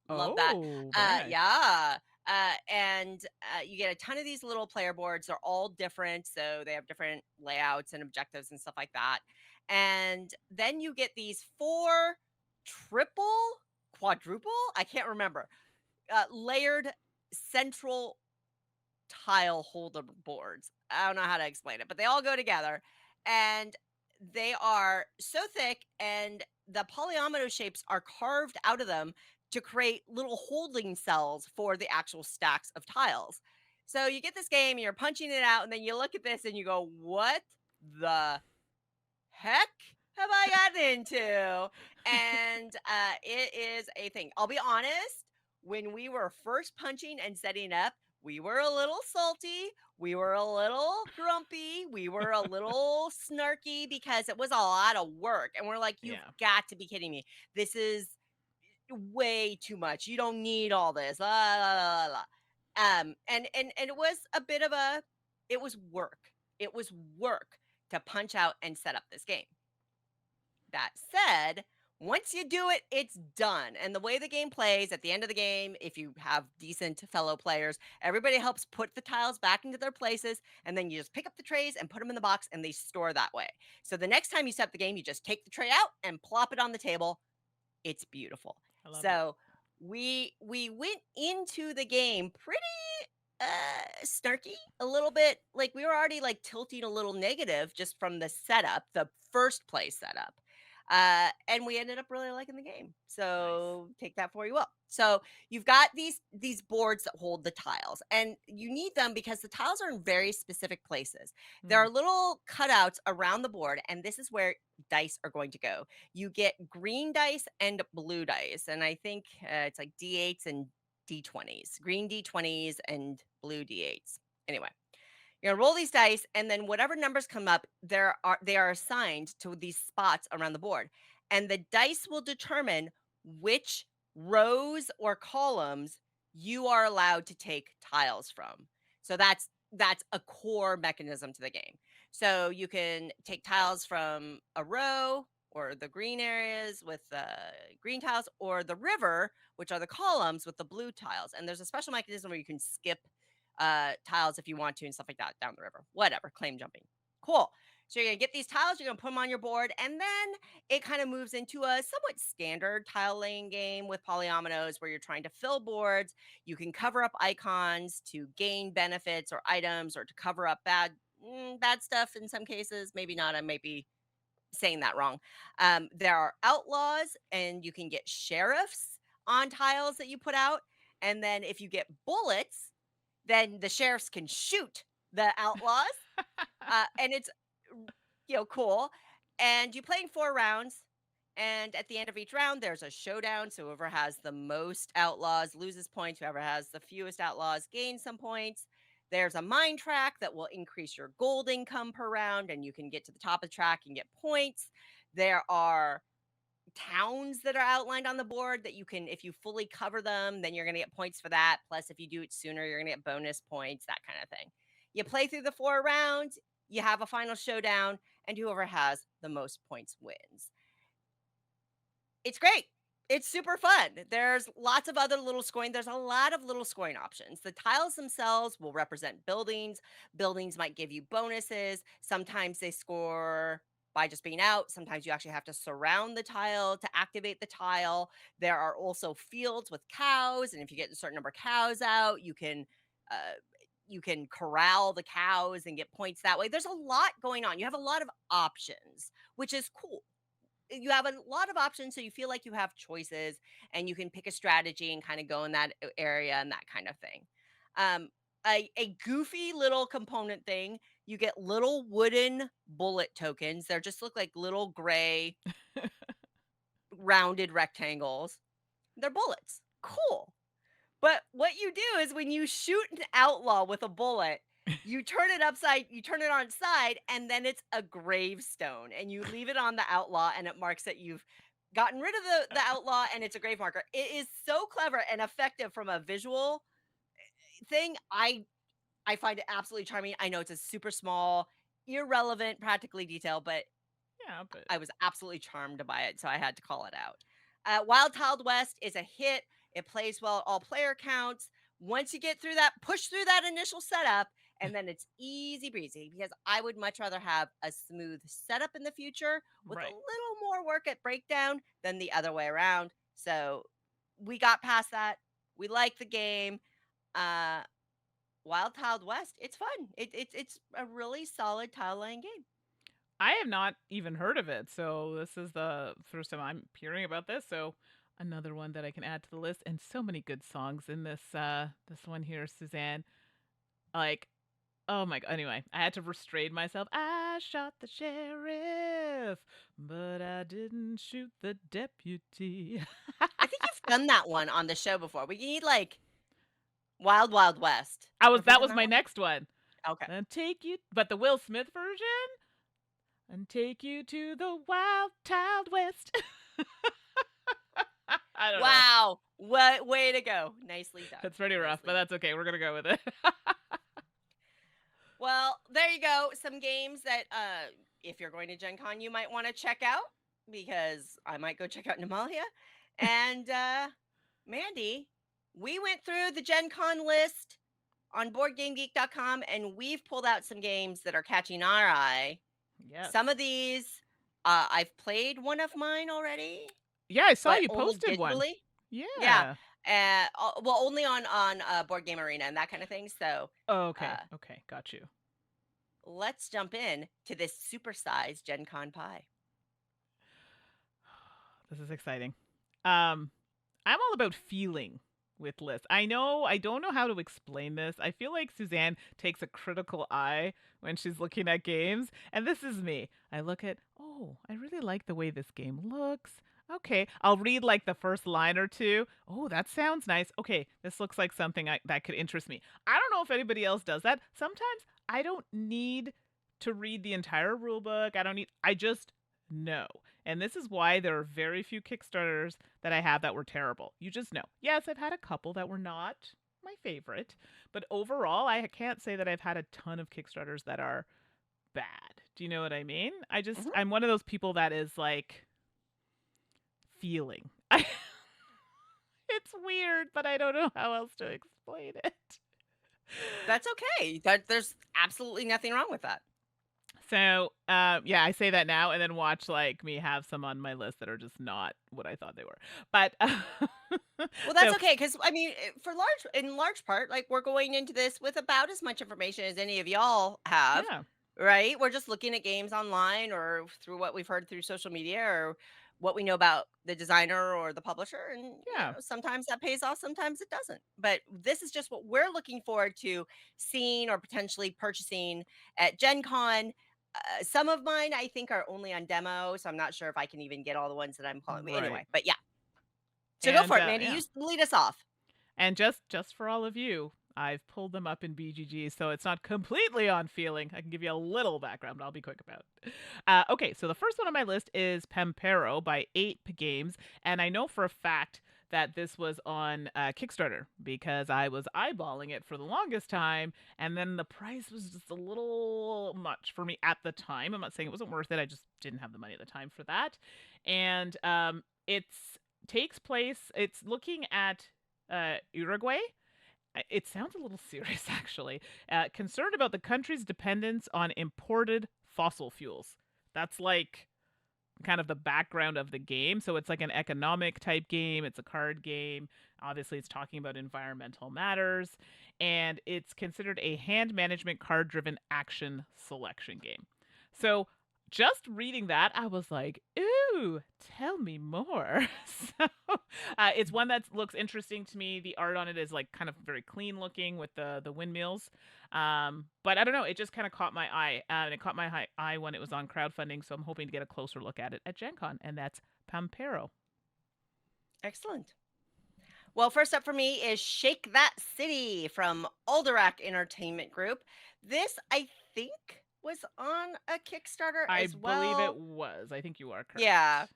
Oh, love that. Oh, very nice. Yeah. And you get a ton of these little player boards. They're all different, so they have different layouts and objectives and stuff like that. And then you get these four triple, quadruple, I can't remember, layered central tile holder boards. I don't know how to explain it, but they all go together, and they are so thick, and the polyomino shapes are carved out of them to create little holding cells for the actual stacks of tiles. So you get this game, and you're punching it out, and then you look at this and you go, "What the heck have I gotten into?" And it is a thing. I'll be honest, when we were first punching and setting up, we were a little salty. We were a little grumpy. We were a little snarky because it was a lot of work. And we're like, "You've Yeah. got to be kidding me. This is way too much. You don't need all this." La, la, la, la, la. And it was a bit of a it was work. It was work to punch out and set up this game. That said, once you do it, it's done. And the way the game plays at the end of the game, if you have decent fellow players, everybody helps put the tiles back into their places. And then you just pick up the trays and put them in the box, and they store that way. So the next time you set up the game, you just take the tray out and plop it on the table. It's beautiful. I love it. So we went into the game pretty snarky, a little bit like we were already like tilting a little negative just from the setup, the first play setup. And we ended up really liking the game. Nice. So take that for you will. So you've got these boards that hold the tiles, and you need them because the tiles are in very specific places. There Mm. are little cutouts around the board, and this is where dice are going to go. You get green dice and blue dice, and I think it's like D8s and D20s, green D20s and blue D8s. Anyway, you're gonna roll these dice, and then whatever numbers come up, they are assigned to these spots around the board, and the dice will determine which rows or columns you are allowed to take tiles from. So that's a core mechanism to the game. So you can take tiles from a row or the green areas with the green tiles, or the river, which are the columns with the blue tiles. And there's a special mechanism where you can skip tiles if you want to and stuff like that down the river. Whatever, claim jumping. Cool. So you're gonna get these tiles, you're gonna put them on your board, and then it kind of moves into a somewhat standard tile laying game with polyominoes where you're trying to fill boards. You can cover up icons to gain benefits or items, or to cover up bad stuff in some cases. Maybe not. I might be saying that wrong. There are outlaws, and you can get sheriffs on tiles that you put out. And then if you get bullets, then the sheriffs can shoot the outlaws, and it's cool. And you play in 4 rounds, and at the end of each round, there's a showdown. So whoever has the most outlaws loses points. Whoever has the fewest outlaws gains some points. There's a mine track that will increase your gold income per round, and you can get to the top of the track and get points. There are towns that are outlined on the board that you can, if you fully cover them, then you're going to get points for that. Plus, if you do it sooner, you're going to get bonus points, that kind of thing. You play through the 4 rounds, you have a final showdown, and whoever has the most points wins. It's great. It's super fun. There's lots of other little scoring. There's a lot of little scoring options. The tiles themselves will represent buildings. Buildings might give you bonuses. Sometimes they score by just being out. Sometimes you actually have to surround the tile to activate the tile. There are also fields with cows, and if you get a certain number of cows out, you can corral the cows and get points that way. There's a lot going on. You have a lot of options, which is cool. You have a lot of options, so you feel like you have choices, and you can pick a strategy and kind of go in that area and that kind of thing. A goofy little component thing, you get little wooden bullet tokens. They just look like little gray rounded rectangles. They're bullets. Cool. But what you do is when you shoot an outlaw with a bullet, you turn it on its side, and then it's a gravestone, and you leave it on the outlaw, and it marks that you've gotten rid of the outlaw, and it's a grave marker. It is so clever and effective from a visual thing. I find it absolutely charming. I know it's a super small, irrelevant, practically detail, but Yeah, but I was absolutely charmed by it, so I had to call it out. Wild Tiled West is a hit. It plays well at all player counts. Once you get through that, push through that initial setup, and then it's easy breezy, because I would much rather have a smooth setup in the future with a right. little more work at breakdown than the other way around. So we got past that. We like the game. Uh, Wild Tiled West, it's fun. It's a really solid tile laying game. I have not even heard of it, so this is the first time I'm hearing about this. So another one that I can add to the list, and so many good songs in this one here, Suzanne. Like, oh my god. Anyway, I had to restrain myself. I shot the sheriff, but I didn't shoot the deputy. I think you've done that one on the show before. We need like Wild Wild West. Have we That done was that my one? next one. Okay. And take you, but the Will Smith version, and take you to the wild tiled west. I don't know. Wow. What way to go. Nicely done. It's pretty rough, but Nicely that's okay. We're gonna go with it. Well, there you go. Some games that if you're going to Gen Con, you might want to check out, because I might go check out Nimalia. And Mandi, we went through the Gen Con list on boardgamegeek.com, and we've pulled out some games that are catching our eye. Yes. Some of these, I've played one of mine already, Yeah, I saw but you only posted one. digitally. Yeah. Yeah. Well, only on Board Game Arena and that kind of thing. So Oh, okay. uh, Okay. Got you. let's jump in to this supersized Gen Con pie. This is exciting. I'm all about feeling with lists. I don't know how to explain this. I feel like Suzanne takes a critical eye when she's looking at games, and this is me. I look at, oh, I really like the way this game looks. Okay, I'll read like the first line or two. Oh, that sounds nice. Okay, this looks like something that could interest me. I don't know if anybody else does that. Sometimes I don't need to read the entire rule book. I just know. And this is why there are very few Kickstarters that I have that were terrible. You just know. Yes, I've had a couple that were not my favorite, but overall, I can't say that I've had a ton of Kickstarters that are bad. Do you know what I mean? Mhm. I'm one of those people that is like feeling. It's weird, but I don't know how else to explain it. That's okay. There's absolutely nothing wrong with that. So, yeah, I say that now and then watch like me have some on my list that are just not what I thought they were. But Well, that's so okay because I mean, in large part, like we're going into this with about as much information as any of y'all have, yeah, right? We're just looking at games online or through what we've heard through social media or what we know about the designer or the publisher, and yeah, sometimes that pays off, sometimes it doesn't. But this is just what we're looking forward to seeing or potentially purchasing at Gen Con. Some of mine I think are only on demo, so I'm not sure if I can even get all the ones that I'm calling. right. Anyway, but yeah, so go And for it, Mandy. yeah. You lead us off. And just for all of you, I've pulled them up in BGG, so it's not completely on feeling. I can give you a little background, but I'll be quick about it. Okay, so the first one on my list is Pampero by Ape Games, and I know for a fact that this was on Kickstarter because I was eyeballing it for the longest time, and then the price was just a little much for me at the time. I'm not saying it wasn't worth it; I just didn't have the money at the time for that. And it's takes place. It's looking at Uruguay. It sounds a little serious, actually. Concerned about the country's dependence on imported fossil fuels. That's like kind of the background of the game. So it's like an economic type game, it's a card game. Obviously, it's talking about environmental matters, and it's considered a hand management card driven action selection game. So just reading that, I was like, ooh, tell me more. So it's one that looks interesting to me. The art on it is like kind of very clean looking with the windmills. But I don't know, it just kind of caught my eye, and it caught my eye when it was on crowdfunding. So I'm hoping to get a closer look at it at Gen Con, and that's Pampero. Excellent. Well, first up for me is Shake That City from Alderac Entertainment Group. This, I think, was on a Kickstarter I as believe it well. was. I think you are Yeah. correct.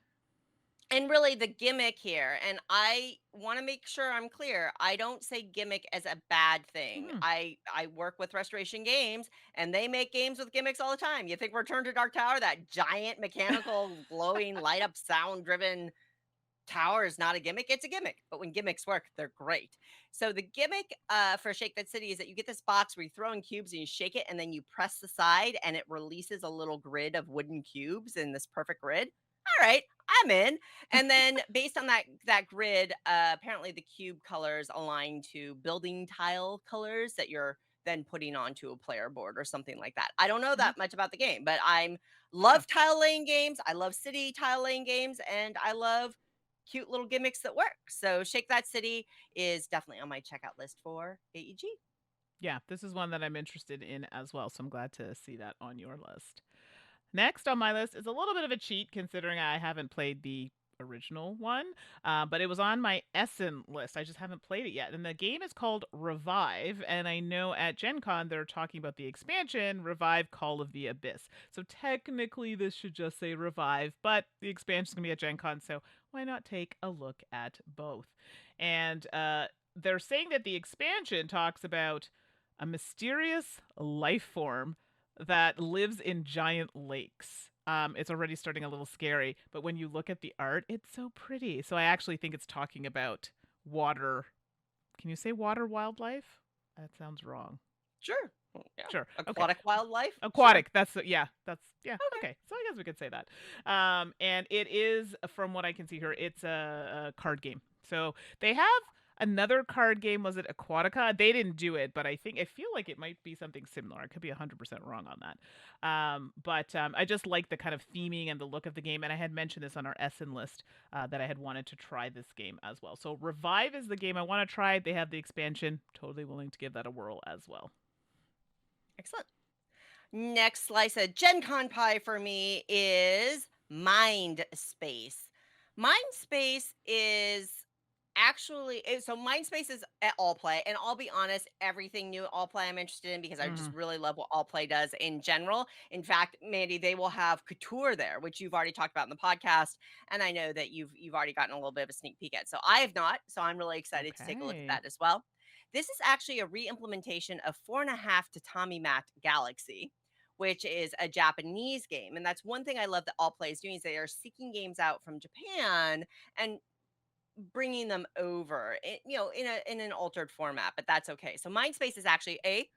And really, the gimmick here, and I want to make sure I'm clear. I don't say gimmick as a bad thing. Hmm. I work with Restoration Games, and they make games with gimmicks all the time. You think Return to Dark Tower, that giant mechanical, glowing, light up, sound driven tower is not a gimmick, it's a gimmick. But when gimmicks work, they're great. So the gimmick for Shake That City is that you get this box where you throw in cubes and you shake it, and then you press the side, and it releases a little grid of wooden cubes in this perfect grid. All right, I'm in. And then based on that grid, apparently the cube colors align to building tile colors that you're then putting onto a player board or something like that. I don't know Mhm. that much about the game, but I'm Yeah. love tile laying games. I love city tile laying games, and I love cute little gimmicks that work. So Shake That City is definitely on my checkout list for AEG. Yeah, this is one that I'm interested in as well. So I'm glad to see that on your list. Next on my list is a little bit of a cheat considering I haven't played the original one, but it was on my Essen list. I just haven't played it yet. And the game is called Revive. And I know at Gen Con they're talking about the expansion, Revive Call of the Abyss. So technically this should just say Revive, but the expansion is going to be at Gen Con. So why not take a look at both? And they're saying that the expansion talks about a mysterious life form that lives in giant lakes. It's already starting a little scary, but when you look at the art, it's so pretty. So I actually think it's talking about water. Can you say water wildlife? That sounds wrong. Sure. Yeah. Sure. Okay. Aquatic wildlife. Sure. Aquatic. Yeah. That's yeah. Okay. Okay. So I guess we could say that. And it is, from what I can see here, it's a card game. So they have another card game. Was it Aquatica? They didn't do it, but I feel like it might be something similar. I could be 100% wrong on that. But I just like the kind of theming and the look of the game. And I had mentioned this on our Essen list that I had wanted to try this game as well. So Revive is the game I want to try. They have the expansion. Totally willing to give that a whirl as well. Excellent. Next slice of Gen Con pie for me is Mind Space. Mind Space is so Mind Space is at All Play, and I'll be honest, everything new at All Play I'm interested in because I just Mhm. really love what All Play does in general. In fact, Mandy, they will have Couture there, which you've already talked about in the podcast, and I know that you've already gotten a little bit of a sneak peek at. So I have not, so I'm really excited to take a look at Okay. that as well. This is actually a re-implementation of 4.5 Tatami Mat Galaxy, which is a Japanese game. And that's one thing I love that All Play is doing is they are seeking games out from Japan and bringing them over, in an altered format, but that's okay. So Mindspace is actually a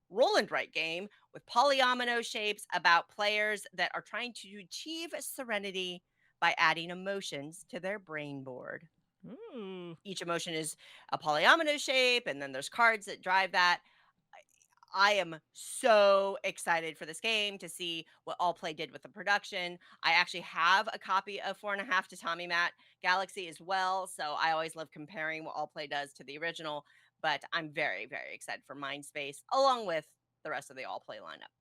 roll and write game with polyomino shapes about players that are trying to achieve serenity by adding emotions to their brain board. Ooh. Each emotion is a polyomino shape, and then there's cards that drive that. I am so excited for this game to see what All Play did with the production. I actually have a copy of 4.5 to Tommy Matt Galaxy as well, so I always love comparing what All Play does to the original, but I'm very, very excited for Mindspace, along with the rest of the All Play lineup.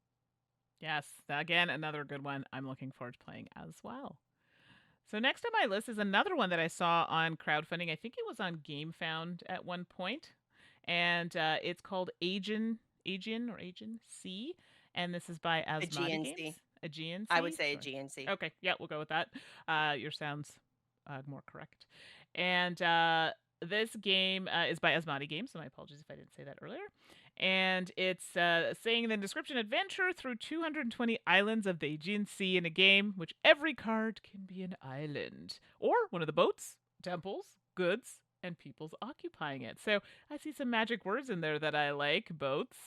Yes, again, another good one I'm looking forward to playing as well. So next on my list is another one that I saw on crowdfunding. I think it was on GameFound at one point, and it's called Aegean C, and this is by A Asmati Games. GNC. Aegean I would C. say a Sorry. GNC. Okay, yeah, we'll go with that. Your sounds more correct. And this game is by Asmati Games, so my apologies if I didn't say that earlier. And it's saying in the description, adventure through 220 islands of the Aegean Sea in a game which every card can be an island or one of the boats, temples, goods, and peoples occupying it. So I see some magic words in there that I like. Boats,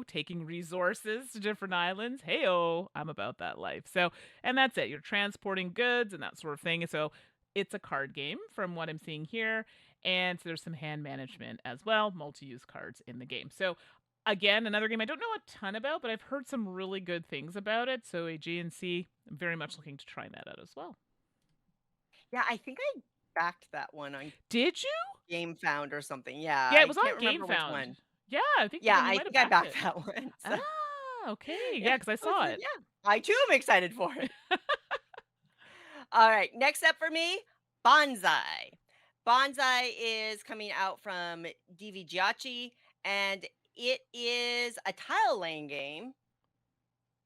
taking resources to different islands. Hey-oh, I'm about that life. So, and that's it. You're transporting goods and that sort of thing. So it's a card game from what I'm seeing here. And there's some hand management as well, multi-use cards in the game. So again, another game I don't know a ton about, but I've heard some really good things about it. So a GNC, I'm very much looking to try that out as well. Yeah, I think I backed that one on Did you? GameFound or something. Yeah, Yeah, it I was on can't remember which GameFound. one. Yeah, I think Yeah, then you I might have think I backed backed it. that one. So, Ah, okay. yeah, Yeah, because I saw it. yeah, I too am excited for it. All right, next up for me, Bonsai. Bonsai is coming out from DVGiachi, and it is a tile laying game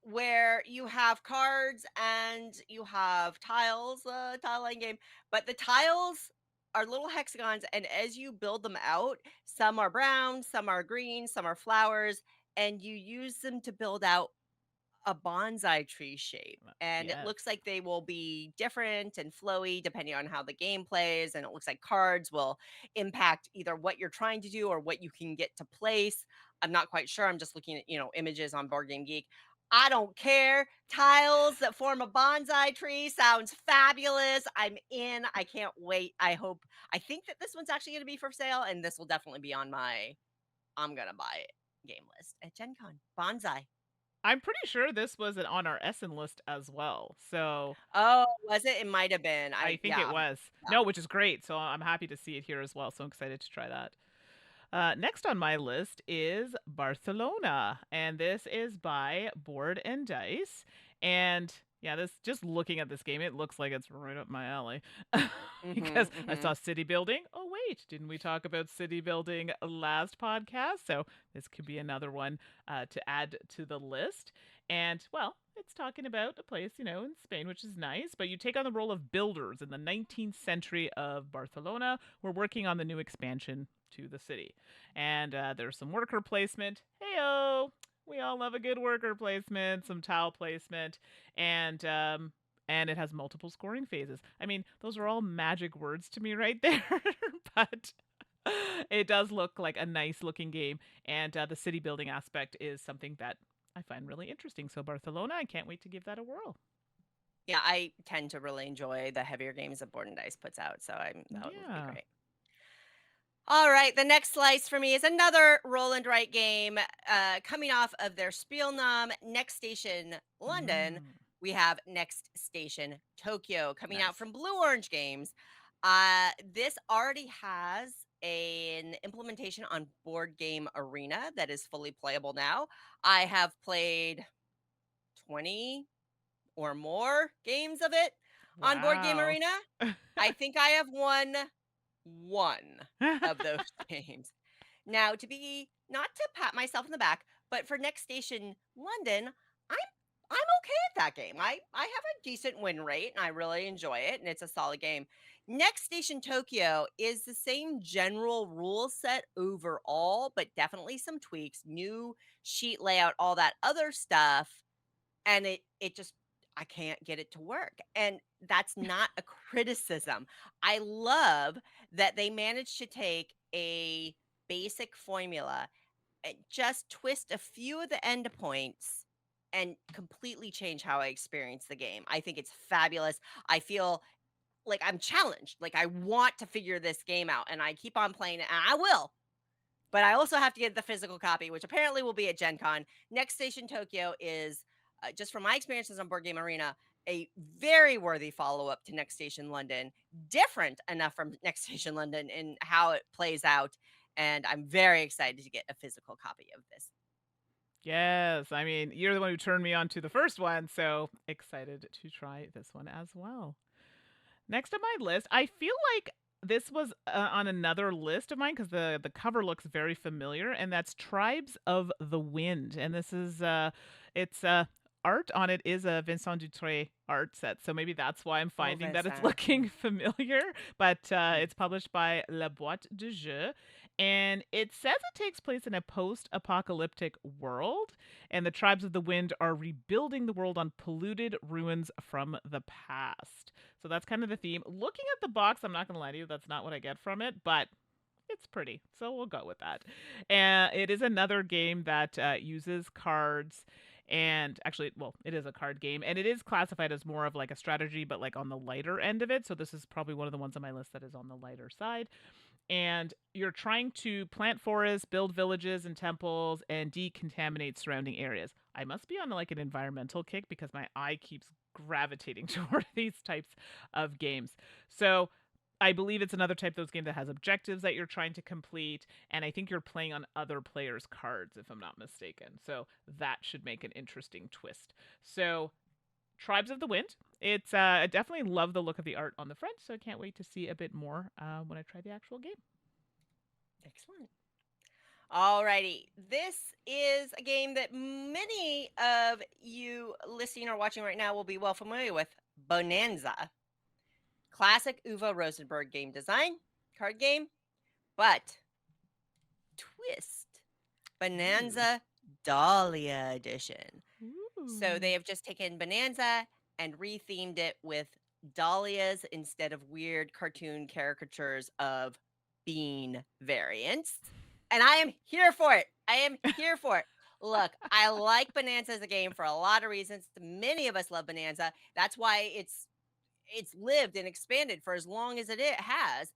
where you have cards and you have tiles, tile laying game, but the tiles are little hexagons, and as you build them out, some are brown, some are green, some are flowers, and you use them to build out a bonsai tree shape, and it Yes. looks like they will be different and flowy depending on how the game plays, and it looks like cards will impact either what you're trying to do or what you can get to place. I'm not quite sure. I'm just looking at, images on Board Game Geek. I don't care. Tiles that form a bonsai tree sounds fabulous. I'm in. I can't wait. I think that this one's actually going to be for sale, and this will definitely be on my I'm going to buy it game list at Gen Con. Bonsai. I'm pretty sure this was on our Essen list as well. So Oh, was it? It might have been. I think it Yeah. was. Yeah. No, which is great. So I'm happy to see it here as well. So I'm excited to try that. Next on my list is Barcelona, and this is by Board and Dice. And yeah, this just looking at this game, it looks like it's right up my alley Mhm, because I mhm. saw city building. Oh wait, didn't we talk about city building last podcast? So this could be another one to add to the list. And well, it's talking about a place, in Spain, which is nice. But you take on the role of builders in the 19th century of Barcelona. We're working on the new expansion to the city. And there's some worker placement. Heyo, we all love a good worker placement, some tile placement, and it has multiple scoring phases. I mean, those are all magic words to me right there, but it does look like a nice looking game, and the city building aspect is something that I find really interesting. So Barcelona, I can't wait to give that a whirl. Yeah, I tend to really enjoy the heavier games that Board and Dice puts out, so that would be Yeah. great. All right, the next slice for me is another roll and write game coming off of their Spielnam Next Station London. Mm, We have Next Station Tokyo coming out nice. from Blue Orange Games. This already has an implementation on Board Game Arena that is fully playable now. I have played 20 or more games of it on Board Game Wow. Arena. I think I have won one of those games. Now, not to pat myself in the back, but for Next Station London, I'm okay at that game. I have a decent win rate and I really enjoy it, and it's a solid game. Next Station Tokyo is the same general rule set overall, but definitely some tweaks, new sheet layout, all that other stuff, and it just I can't get it to work. And that's not a criticism. I love that they managed to take a basic formula and just twist a few of the endpoints and completely change how I experience the game. I think it's fabulous. I feel like I'm challenged. Like I want to figure this game out and I keep on playing it and I will. But I also have to get the physical copy, which apparently will be at Gen Con. Next Station Tokyo is, just from my experiences on Board Game Arena, a very worthy follow up to Next Station London. Different enough from Next Station London in how it plays out. And I'm very excited to get a physical copy of this. Yes, I mean, you're the one who turned me on to the first one, so excited to try this one as well. Next on my list, I feel like this was on another list of mine because the cover looks very familiar, and that's Tribes of the Wind. And this is it's art on it is a Vincent Dutrait art set, so maybe that's why I'm Oh, finding that it's Vincent. looking familiar. But Mm. it's published by La Boîte de Jeu, and it says it takes place in a post-apocalyptic world, and the Tribes of the Wind are rebuilding the world on polluted ruins from the past. So that's kind of the theme. Looking at the box, I'm not going to lie to you, that's not what I get from it, but it's pretty. So we'll go with that. And it is another game that uses cards. And actually, well, it is a card game, and it is classified as more of like a strategy, but like on the lighter end of it. So this is probably one of the ones on my list that is on the lighter side. And you're trying to plant forests, build villages and temples, and decontaminate surrounding areas. I must be on like an environmental kick because my eye keeps gravitating toward these types of games. So I believe it's another type of those games that has objectives that you're trying to complete, and I think you're playing on other players' cards, if I'm not mistaken. So that should make an interesting twist. So Tribes of the Wind. It's I definitely love the look of the art on the front, so I can't wait to see a bit more when I try the actual game. Excellent. Alrighty. This is a game that many of you listening or watching right now will be well familiar with. Bonanza. Classic Uwe Rosenberg game design, card game, but twist. Ooh. Bonanza Dahlia edition. So Ooh. they have just taken Bonanza and rethemed it with dahlias instead of weird cartoon caricatures of bean variants. And I am here for it. I am here for it. Look, I like Bonanza as a game for a lot of reasons. Many of us love Bonanza. That's why it's lived and expanded for as long as it has.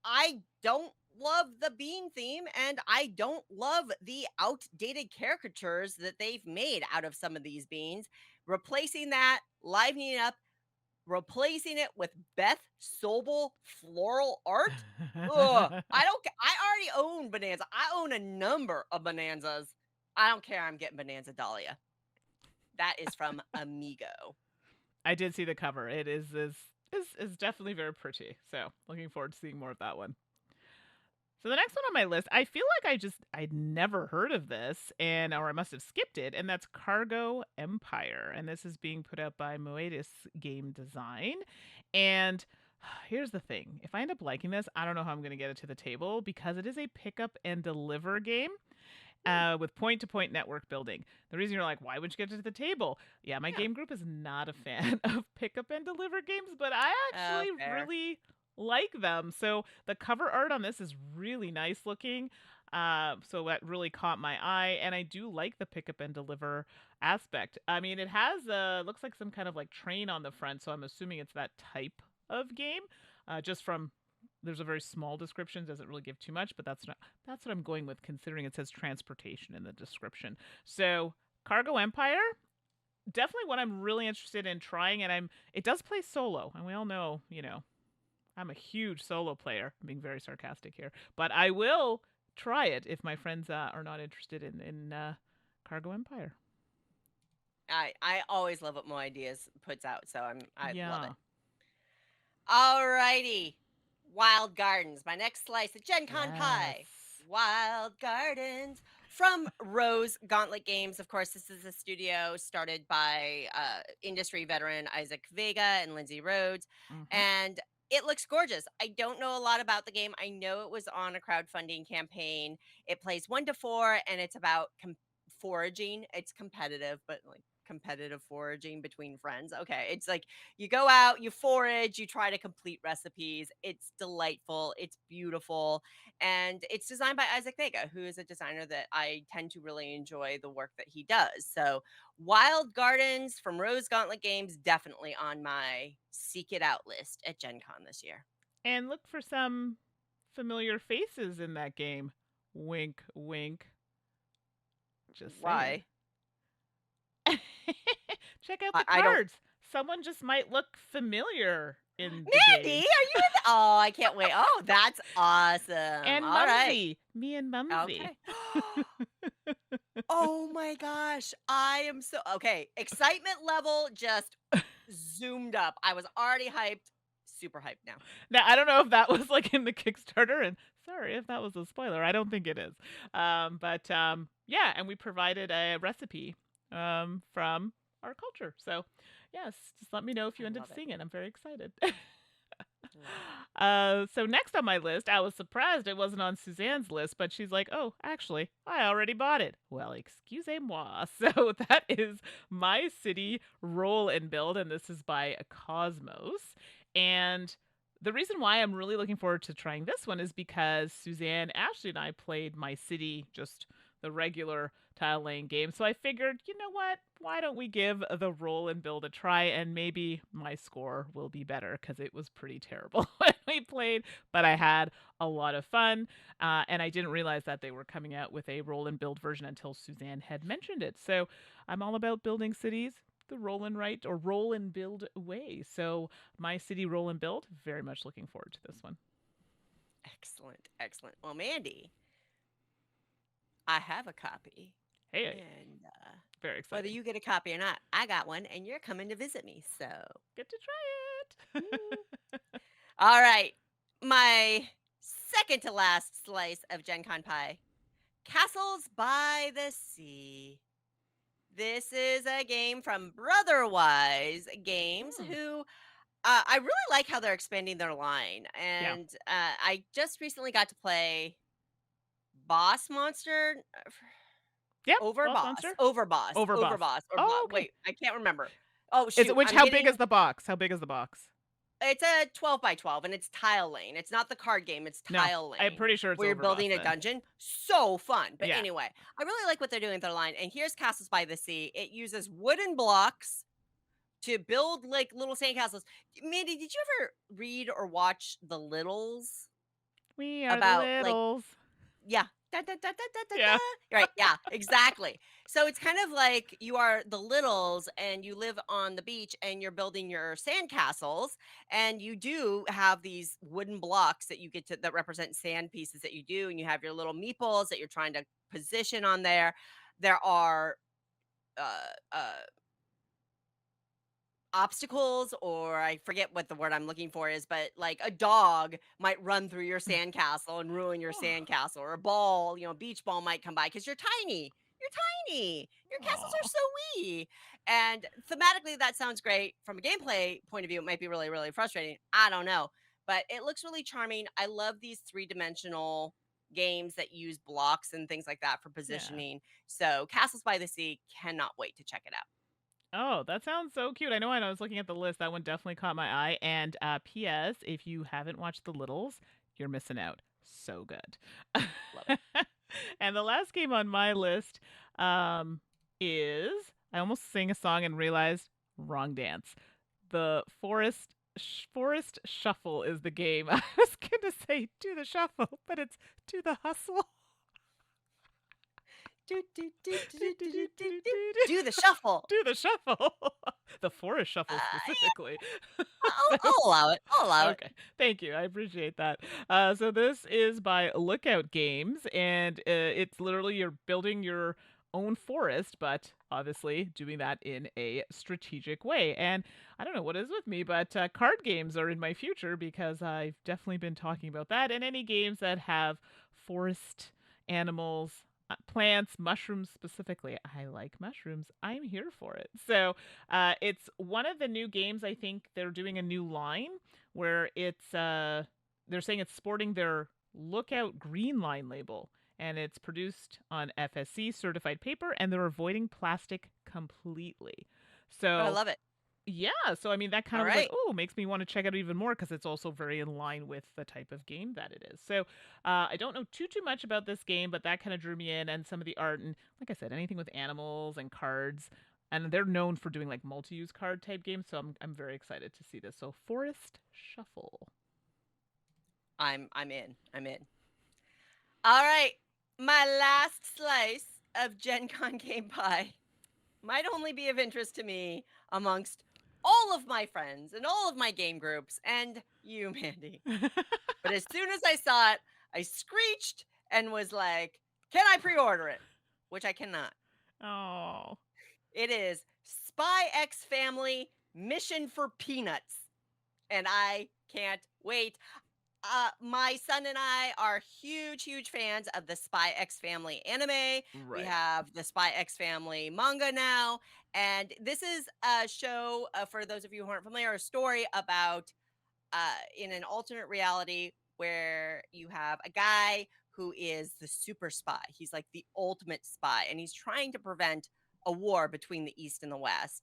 I don't love the bean theme and I don't love the outdated caricatures that they've made out of some of these beans. Replacing that, livening it up, replacing it with Beth Sobel floral art. Ugh, I don't I already own Bonanza. I own a number of Bonanzas. I don't care. I'm getting Bonanza Dahlia. That is from Amigo. I did see the cover. It is definitely very pretty. So looking forward to seeing more of that one. So the next one on my list, I feel like I'd never heard of this, and or I must have skipped it, and that's Cargo Empire. And this is being put out by Moetis Game Design. And here's the thing. If I end up liking this, I don't know how I'm gonna get it to the table because it is a pick up and deliver game. Hmm, With point to point network building. The reason you're like, why would you get it to the table? Yeah, my yeah. game group is not a fan of pick up and deliver games, but I Oh, actually fair. really like them. So the cover art on this is really nice looking. So that really caught my eye, and I do like the pick up and deliver aspect. I mean, it has looks like some kind of like train on the front, so I'm assuming it's that type of game. Just from there's a very small description, doesn't really give too much, but that's what I'm going with considering it says transportation in the description. So, Cargo Empire, definitely what I'm really interested in trying, and it does play solo, and we all know, I'm a huge solo player. I'm being very sarcastic here, but I will try it if my friends are not interested in Cargo Empire. I always love what Mo Ideas puts out, so I love it. Yeah. Alrighty. Wild Gardens. My next slice of Gen Con Yes. pie. Wild Gardens from Rose Gauntlet Games. Of course, this is a studio started by industry veteran Isaac Vega and Lindsay Rhodes. Mm-hmm. And it looks gorgeous. I don't know a lot about the game. I know it was on a crowdfunding campaign. It plays 1 to 4 and it's about foraging. It's competitive, but like competitive foraging between friends. Okay. It's like you go out, you forage, you try to complete recipes. It's delightful. It's beautiful. And it's designed by Isaac Vega, who is a designer that I tend to really enjoy the work that he does. So Wild Gardens from Rose Gauntlet Games, definitely on my seek it out list at Gen Con this year. And look for some familiar faces in that game. Wink, wink. Just saying. Why? Check out the I don't. cards. Someone just might look familiar in the Mandi, are game. you in? Oh, I can't wait. Oh, that's awesome. And All right. Mumsy. Me and Mumsy. Okay. Oh my gosh. I am so okay. Excitement level just zoomed up. I was already hyped. Super hyped now. Now, I don't know if that was like in the Kickstarter, and sorry if that was a spoiler. I don't think it is. But yeah, and we provided a recipe from our culture. So, yes, just let me know if you I end up love it. seeing it. I'm very excited. Love So next on my list, I was surprised it wasn't on Suzanne's list, but she's like, "Oh, actually, I already bought it." Well, excusez-moi. So that is My City Roll and Build, and this is by Cosmos. And the reason why I'm really looking forward to trying this one is because Suzanne, Ashley, and I played My City, just the regular tile laying game. So I figured, you know what? Why don't we give the roll and build a try, and maybe my score will be better because it was pretty terrible when we played, but I had a lot of fun, and I didn't realize that they were coming out with a roll and build version until Suzanne had mentioned it. So I'm all about building cities the roll and write or roll and build way. So My City Roll and Build, very much looking forward to this one. Excellent. Excellent. Well, Mandi, I have a copy. Hey, And very excited. whether you get a copy or not, I got one and you're coming to visit me. So Get to try it. all right. My second to last slice of Gen Con pie. Castles by the Sea. This is a game from Brotherwise Games, who I really like how they're expanding their line. And I just recently got to play Boss Monster. Yep. Overboss. Overboss. Oh, okay. Wait, I can't remember. Oh, Is shoot. it how big is the box? How big is the box? It's a 12 by 12 and it's tile lane. It's not the card game, it's tile lane. I'm pretty sure it's where you're building a then. dungeon. So fun. But Yeah. anyway, I really like what they're doing with their line. And here's Castles by the Sea. It uses wooden blocks to build like little sandcastles. Mandi, did you ever read or watch The Littles? We are About, the like- littles. Yeah. Da, da, da, da, da, da, Yeah. da. Right. Yeah, exactly. So it's kind of like you are the littles and you live on the beach and you're building your sandcastles, and you do have these wooden blocks that you get to that represent sand pieces that you do, and you have your little meeples that you're trying to position on there. There are obstacles, or I forget what the word I'm looking for is, but like a dog might run through your sandcastle and ruin your sandcastle, or a ball, beach ball might come by because you're tiny. You're tiny. Your castles are so wee. And thematically, that sounds great. From a gameplay point of view, it might be really, really frustrating. I don't know. But it looks really charming. I love these three-dimensional games that use blocks and things like that for positioning. So Castles by the Sea, cannot wait to check it out. Oh, that sounds so cute. I know when I was looking at the list, that one definitely caught my eye. And P.S., if you haven't watched The Littles, you're missing out. So good. Love it. And the last game on my list is, I almost sang a song and realized, wrong dance. The Forest Shuffle is the game. I was going to say Do the Shuffle, but it's Do the Hustle. Do the shuffle. Do the shuffle. The forest shuffle specifically. I'll allow it. I'll allow it. Okay, thank you. I appreciate that. So this is by Lookout Games, and it's literally you're building your own forest, but obviously doing that in a strategic way. And I don't know what is with me, but card games are in my future because I've definitely been talking about that. And any games that have forest animals, plants, mushrooms specifically. I like mushrooms. I'm here for it. So it's one of the new games. I think they're doing a new line where it's they're saying it's sporting their Lookout Green Line label. and it's produced on FSC certified paper, and they're avoiding plastic completely. I So love it. yeah, so I mean that kind All of was like, right. oh, makes me want to check it out even more because it's also very in line with the type of game that it is. So I don't know too much about this game, but that kind of drew me in, and some of the art, and like I said, anything with animals and cards, and they're known for doing like multi-use card type games. So I'm very excited to see this. So Forest Shuffle. I'm in. I'm in. All right. My last slice of Gen Con game pie might only be of interest to me amongst all of my friends and all of my game groups and you, Mandy. But as soon as I saw it, I screeched and was like, "Can I pre-order it?" Which I cannot. Oh, It is Spy X Family Mission for Peanuts, and I can't wait. My son and I are huge fans of the Spy X Family anime. We right. have the Spy X Family manga now, and this is a show, for those of you who aren't familiar, a story about in an alternate reality where you have a guy who is the super spy. He's like the ultimate spy, and he's trying to prevent a war between the East and the West.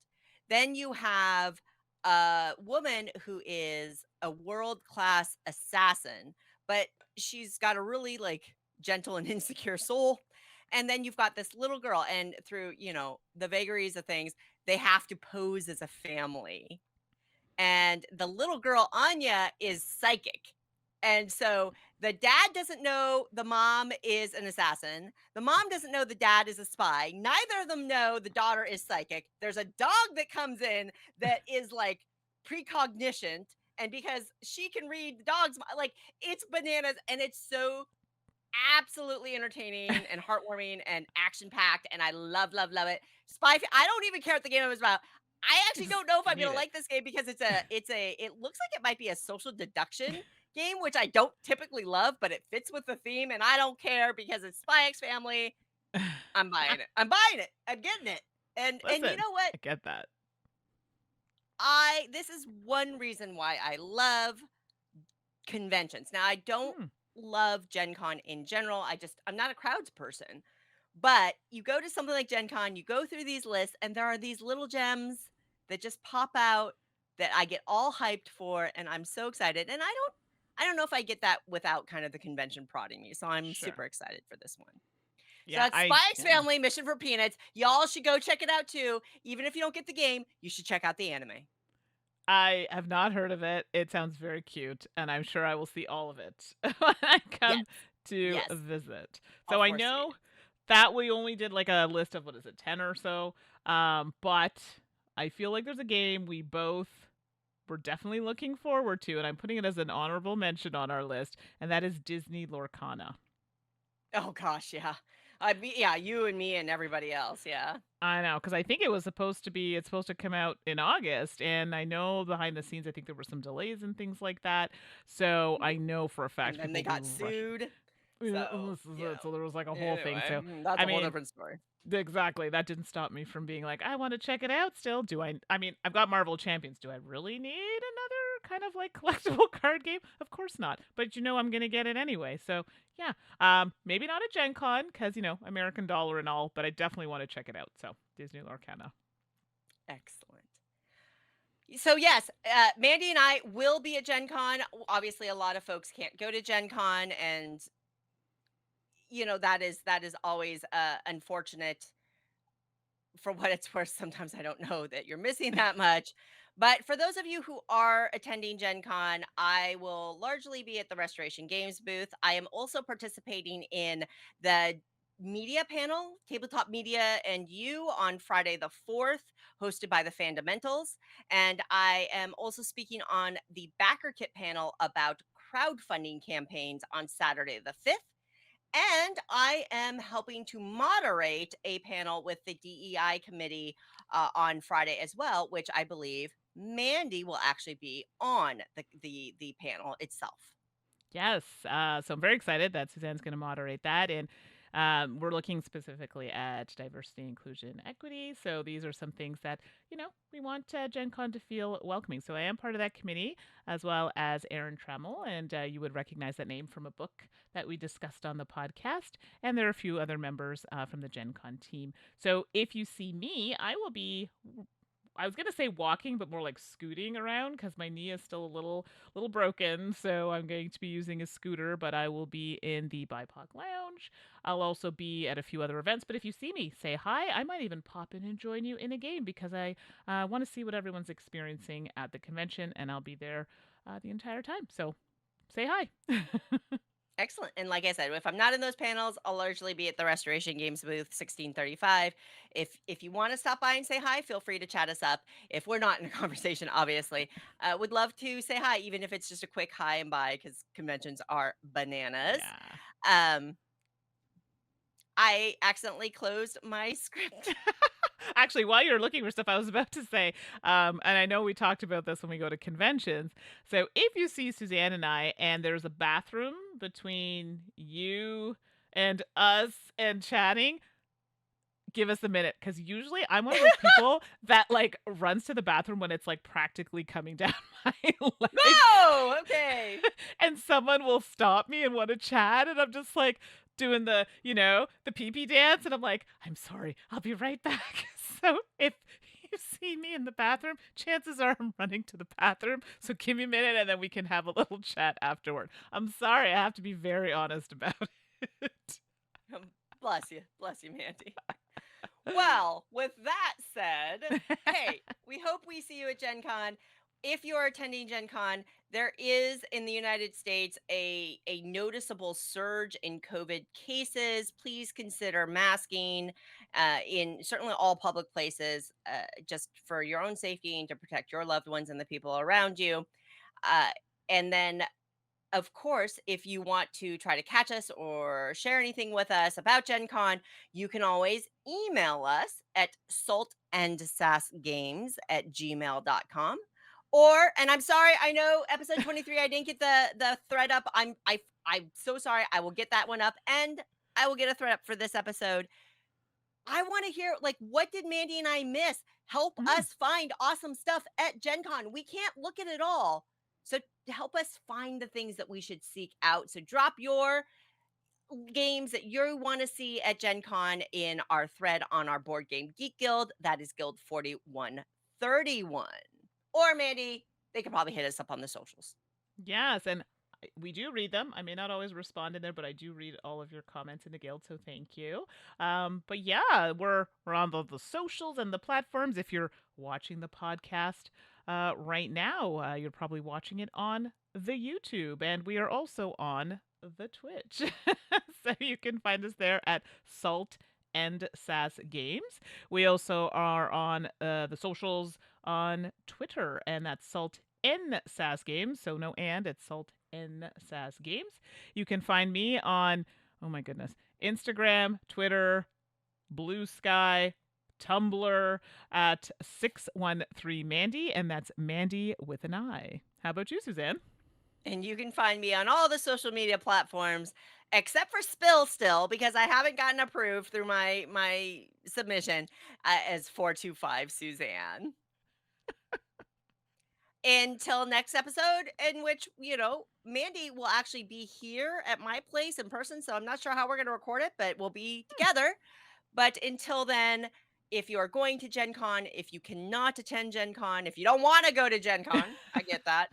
Then you have a woman who is a world class assassin, but she's got a really like gentle and insecure soul. And then you've got this little girl, and through, the vagaries of things, they have to pose as a family, and the little girl Anya is psychic. And so the dad doesn't know the mom is an assassin. The mom doesn't know the dad is a spy. Neither of them know the daughter is psychic. There's a dog that comes in that is like precognition. And because she can read the dog's, like, it's bananas, and it's so absolutely entertaining and heartwarming and action packed, and I love it. I don't even care what the game is about. I actually Just don't know if you I'm need gonna it. like this game because it looks like it might be a social deduction game, which I don't typically love, but it fits with the theme, and I don't care because it's Spy X Family. I'm buying it. I'm buying it. I'm getting it. And you Listen, know what? I get that. I This is one reason why I love conventions. Now, I don't Hmm, love Gen Con in general. I'm not a crowds person. But you go to something like Gen Con, you go through these lists, and there are these little gems that just pop out that I get all hyped for, and I'm so excited. And I don't know if I get that without kind of the convention prodding me. So I'm sure. super excited for this one. So Yeah, that's Spy X yeah. Family Mission for Peanuts. Y'all should go check it out too. Even if you don't get the game, you should check out the anime. I have not heard of it. It sounds very cute, and I'm sure I will see all of it when I Yes. come to Yes. visit. I'll So I force you. know that we only did like a list of what is it, 10 or so. But I feel like there's a game we both were definitely looking forward to, and I'm putting it as an honorable mention on our list, and that is Disney Lorcana. Oh gosh, yeah. Yeah, you and me and everybody else, yeah. I know, because I think it's supposed to come out in August, and I know behind the scenes, I think there were some delays and things like that. So I know for a And fact then people they will be got rushing. sued. Yeah, So, this is it. So there was like a whole thing. anyway, So that's I a whole mean, different story. exactly, that didn't stop me from being like, I want to check it out still. Do I? I mean, I've got Marvel Champions. Do I really need another kind of like collectible card game? Of course not. But I'm gonna get it anyway. So yeah, maybe not a Gen Con because American Dollar and all, but I definitely want to check it out. So Disney Lorcana. Excellent. So yes, Mandy and I will be at Gen Con. Obviously, a lot of folks can't go to Gen Con, and that is always unfortunate. For what it's worth, sometimes I don't know that you're missing that much. But for those of you who are attending Gen Con, I will largely be at the Restoration Games booth. I am also participating in the media panel, Tabletop Media and You, on Friday the 4th, hosted by the Fundamentals. And I am also speaking on the Backer Kit panel about crowdfunding campaigns on Saturday the 5th. And I am helping to moderate a panel with the DEI committee on Friday as well, which I believe Mandy will actually be on the panel itself. Yes. So I'm very excited that Suzanne's going to moderate that. And We're looking specifically at diversity, inclusion, equity. So these are some things that, we want Gen Con to feel welcoming. So I am part of that committee, as well as Aaron Trammell, and you would recognize that name from a book that we discussed on the podcast. And there are a few other members from the Gen Con team. So if you see me, I was going to say walking, but more like scooting around because my knee is still a little broken. So I'm going to be using a scooter, but I will be in the BIPOC lounge. I'll also be at a few other events. But if you see me, say hi. I might even pop in and join you in a game because I want to see what everyone's experiencing at the convention, and I'll be there the entire time. So say hi. Excellent. And like I said, if I'm not in those panels, I'll largely be at the Restoration Games booth 1635. If you want to stop by and say hi, feel free to chat us up. If we're not in a conversation, obviously, would love to say hi, even if it's just a quick hi and bye, because conventions are bananas. Yeah. I accidentally closed my script. Actually, while you're looking for stuff, I was about to say, and I know we talked about this when we go to conventions. So if you see Suzanne and I, and there's a bathroom between you and us and chatting, give us a minute, because usually I'm one of those people that like runs to the bathroom when it's like practically coming down my leg. No! Okay. And someone will stop me and want to chat, and I'm just like doing the pee-pee dance, and I'm like, I'm sorry, I'll be right back. So if you see me in the bathroom, chances are I'm running to the bathroom. So give me a minute, and then we can have a little chat afterward. I'm sorry, I have to be very honest about it. Bless you, Mandi. Well, with that said, hey, we hope we see you at Gen Con. If you're attending Gen Con, there is in the United States a noticeable surge in COVID cases. Please consider masking in certainly all public places, just for your own safety and to protect your loved ones and the people around you. And then, of course, if you want to try to catch us or share anything with us about Gen Con, you can always email us at saltandsassgames@gmail.com. And I'm sorry, I know episode 23, I didn't get the thread up. I'm so sorry. I will get that one up, and I will get a thread up for this episode. I want to hear, like, what did Mandi and I miss? Help us find awesome stuff at Gen Con. We can't look at it all. So help us find the things that we should seek out. So drop your games that you want to see at Gen Con in our thread on our Board Game Geek Guild. That is Guild 4131. Or Mandi, they could probably hit us up on the socials. Yes, and we do read them. I may not always respond in there, but I do read all of your comments in the guild, so thank you. But yeah, we're on the socials and the platforms. If you're watching the podcast right now, you're probably watching it on the YouTube, and we are also on the Twitch. So you can find us there at Salt and Sass Games. We also are on the socials on Twitter, and that's Salt N Sass Games. So no and, it's Salt N Sass Games. You can find me on, oh my goodness, Instagram, Twitter, Blue Sky, Tumblr at 613 Mandi, and that's Mandi with an I. How about you, Suzanne? And you can find me on all the social media platforms except for Spill still, because I haven't gotten approved through my submission, as 425 Suzanne. Until next episode, in which, Mandi will actually be here at my place in person. So I'm not sure how we're going to record it, but we'll be together. But until then, if you are going to Gen Con, if you cannot attend Gen Con, if you don't want to go to Gen Con, I get that.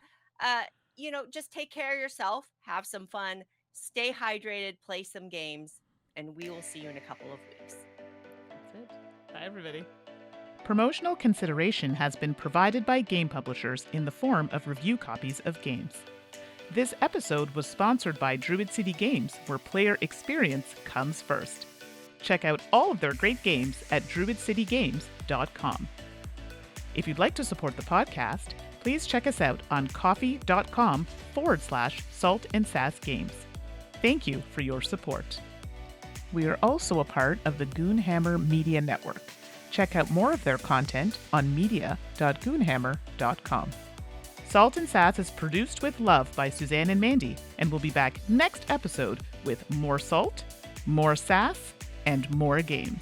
Just take care of yourself, have some fun, stay hydrated, play some games, and we will see you in a couple of weeks. That's it. Bye, everybody. Promotional consideration has been provided by game publishers in the form of review copies of games. This episode was sponsored by Druid City Games, where player experience comes first. Check out all of their great games at druidcitygames.com. If you'd like to support the podcast, please check us out on coffee.com/Salt and Sass Games. Thank you for your support. We are also a part of the Goonhammer Media Network. Check out more of their content on media.goonhammer.com. Salt and Sass is produced with love by Suzanne and Mandi, and we'll be back next episode with more salt more sass, and more games.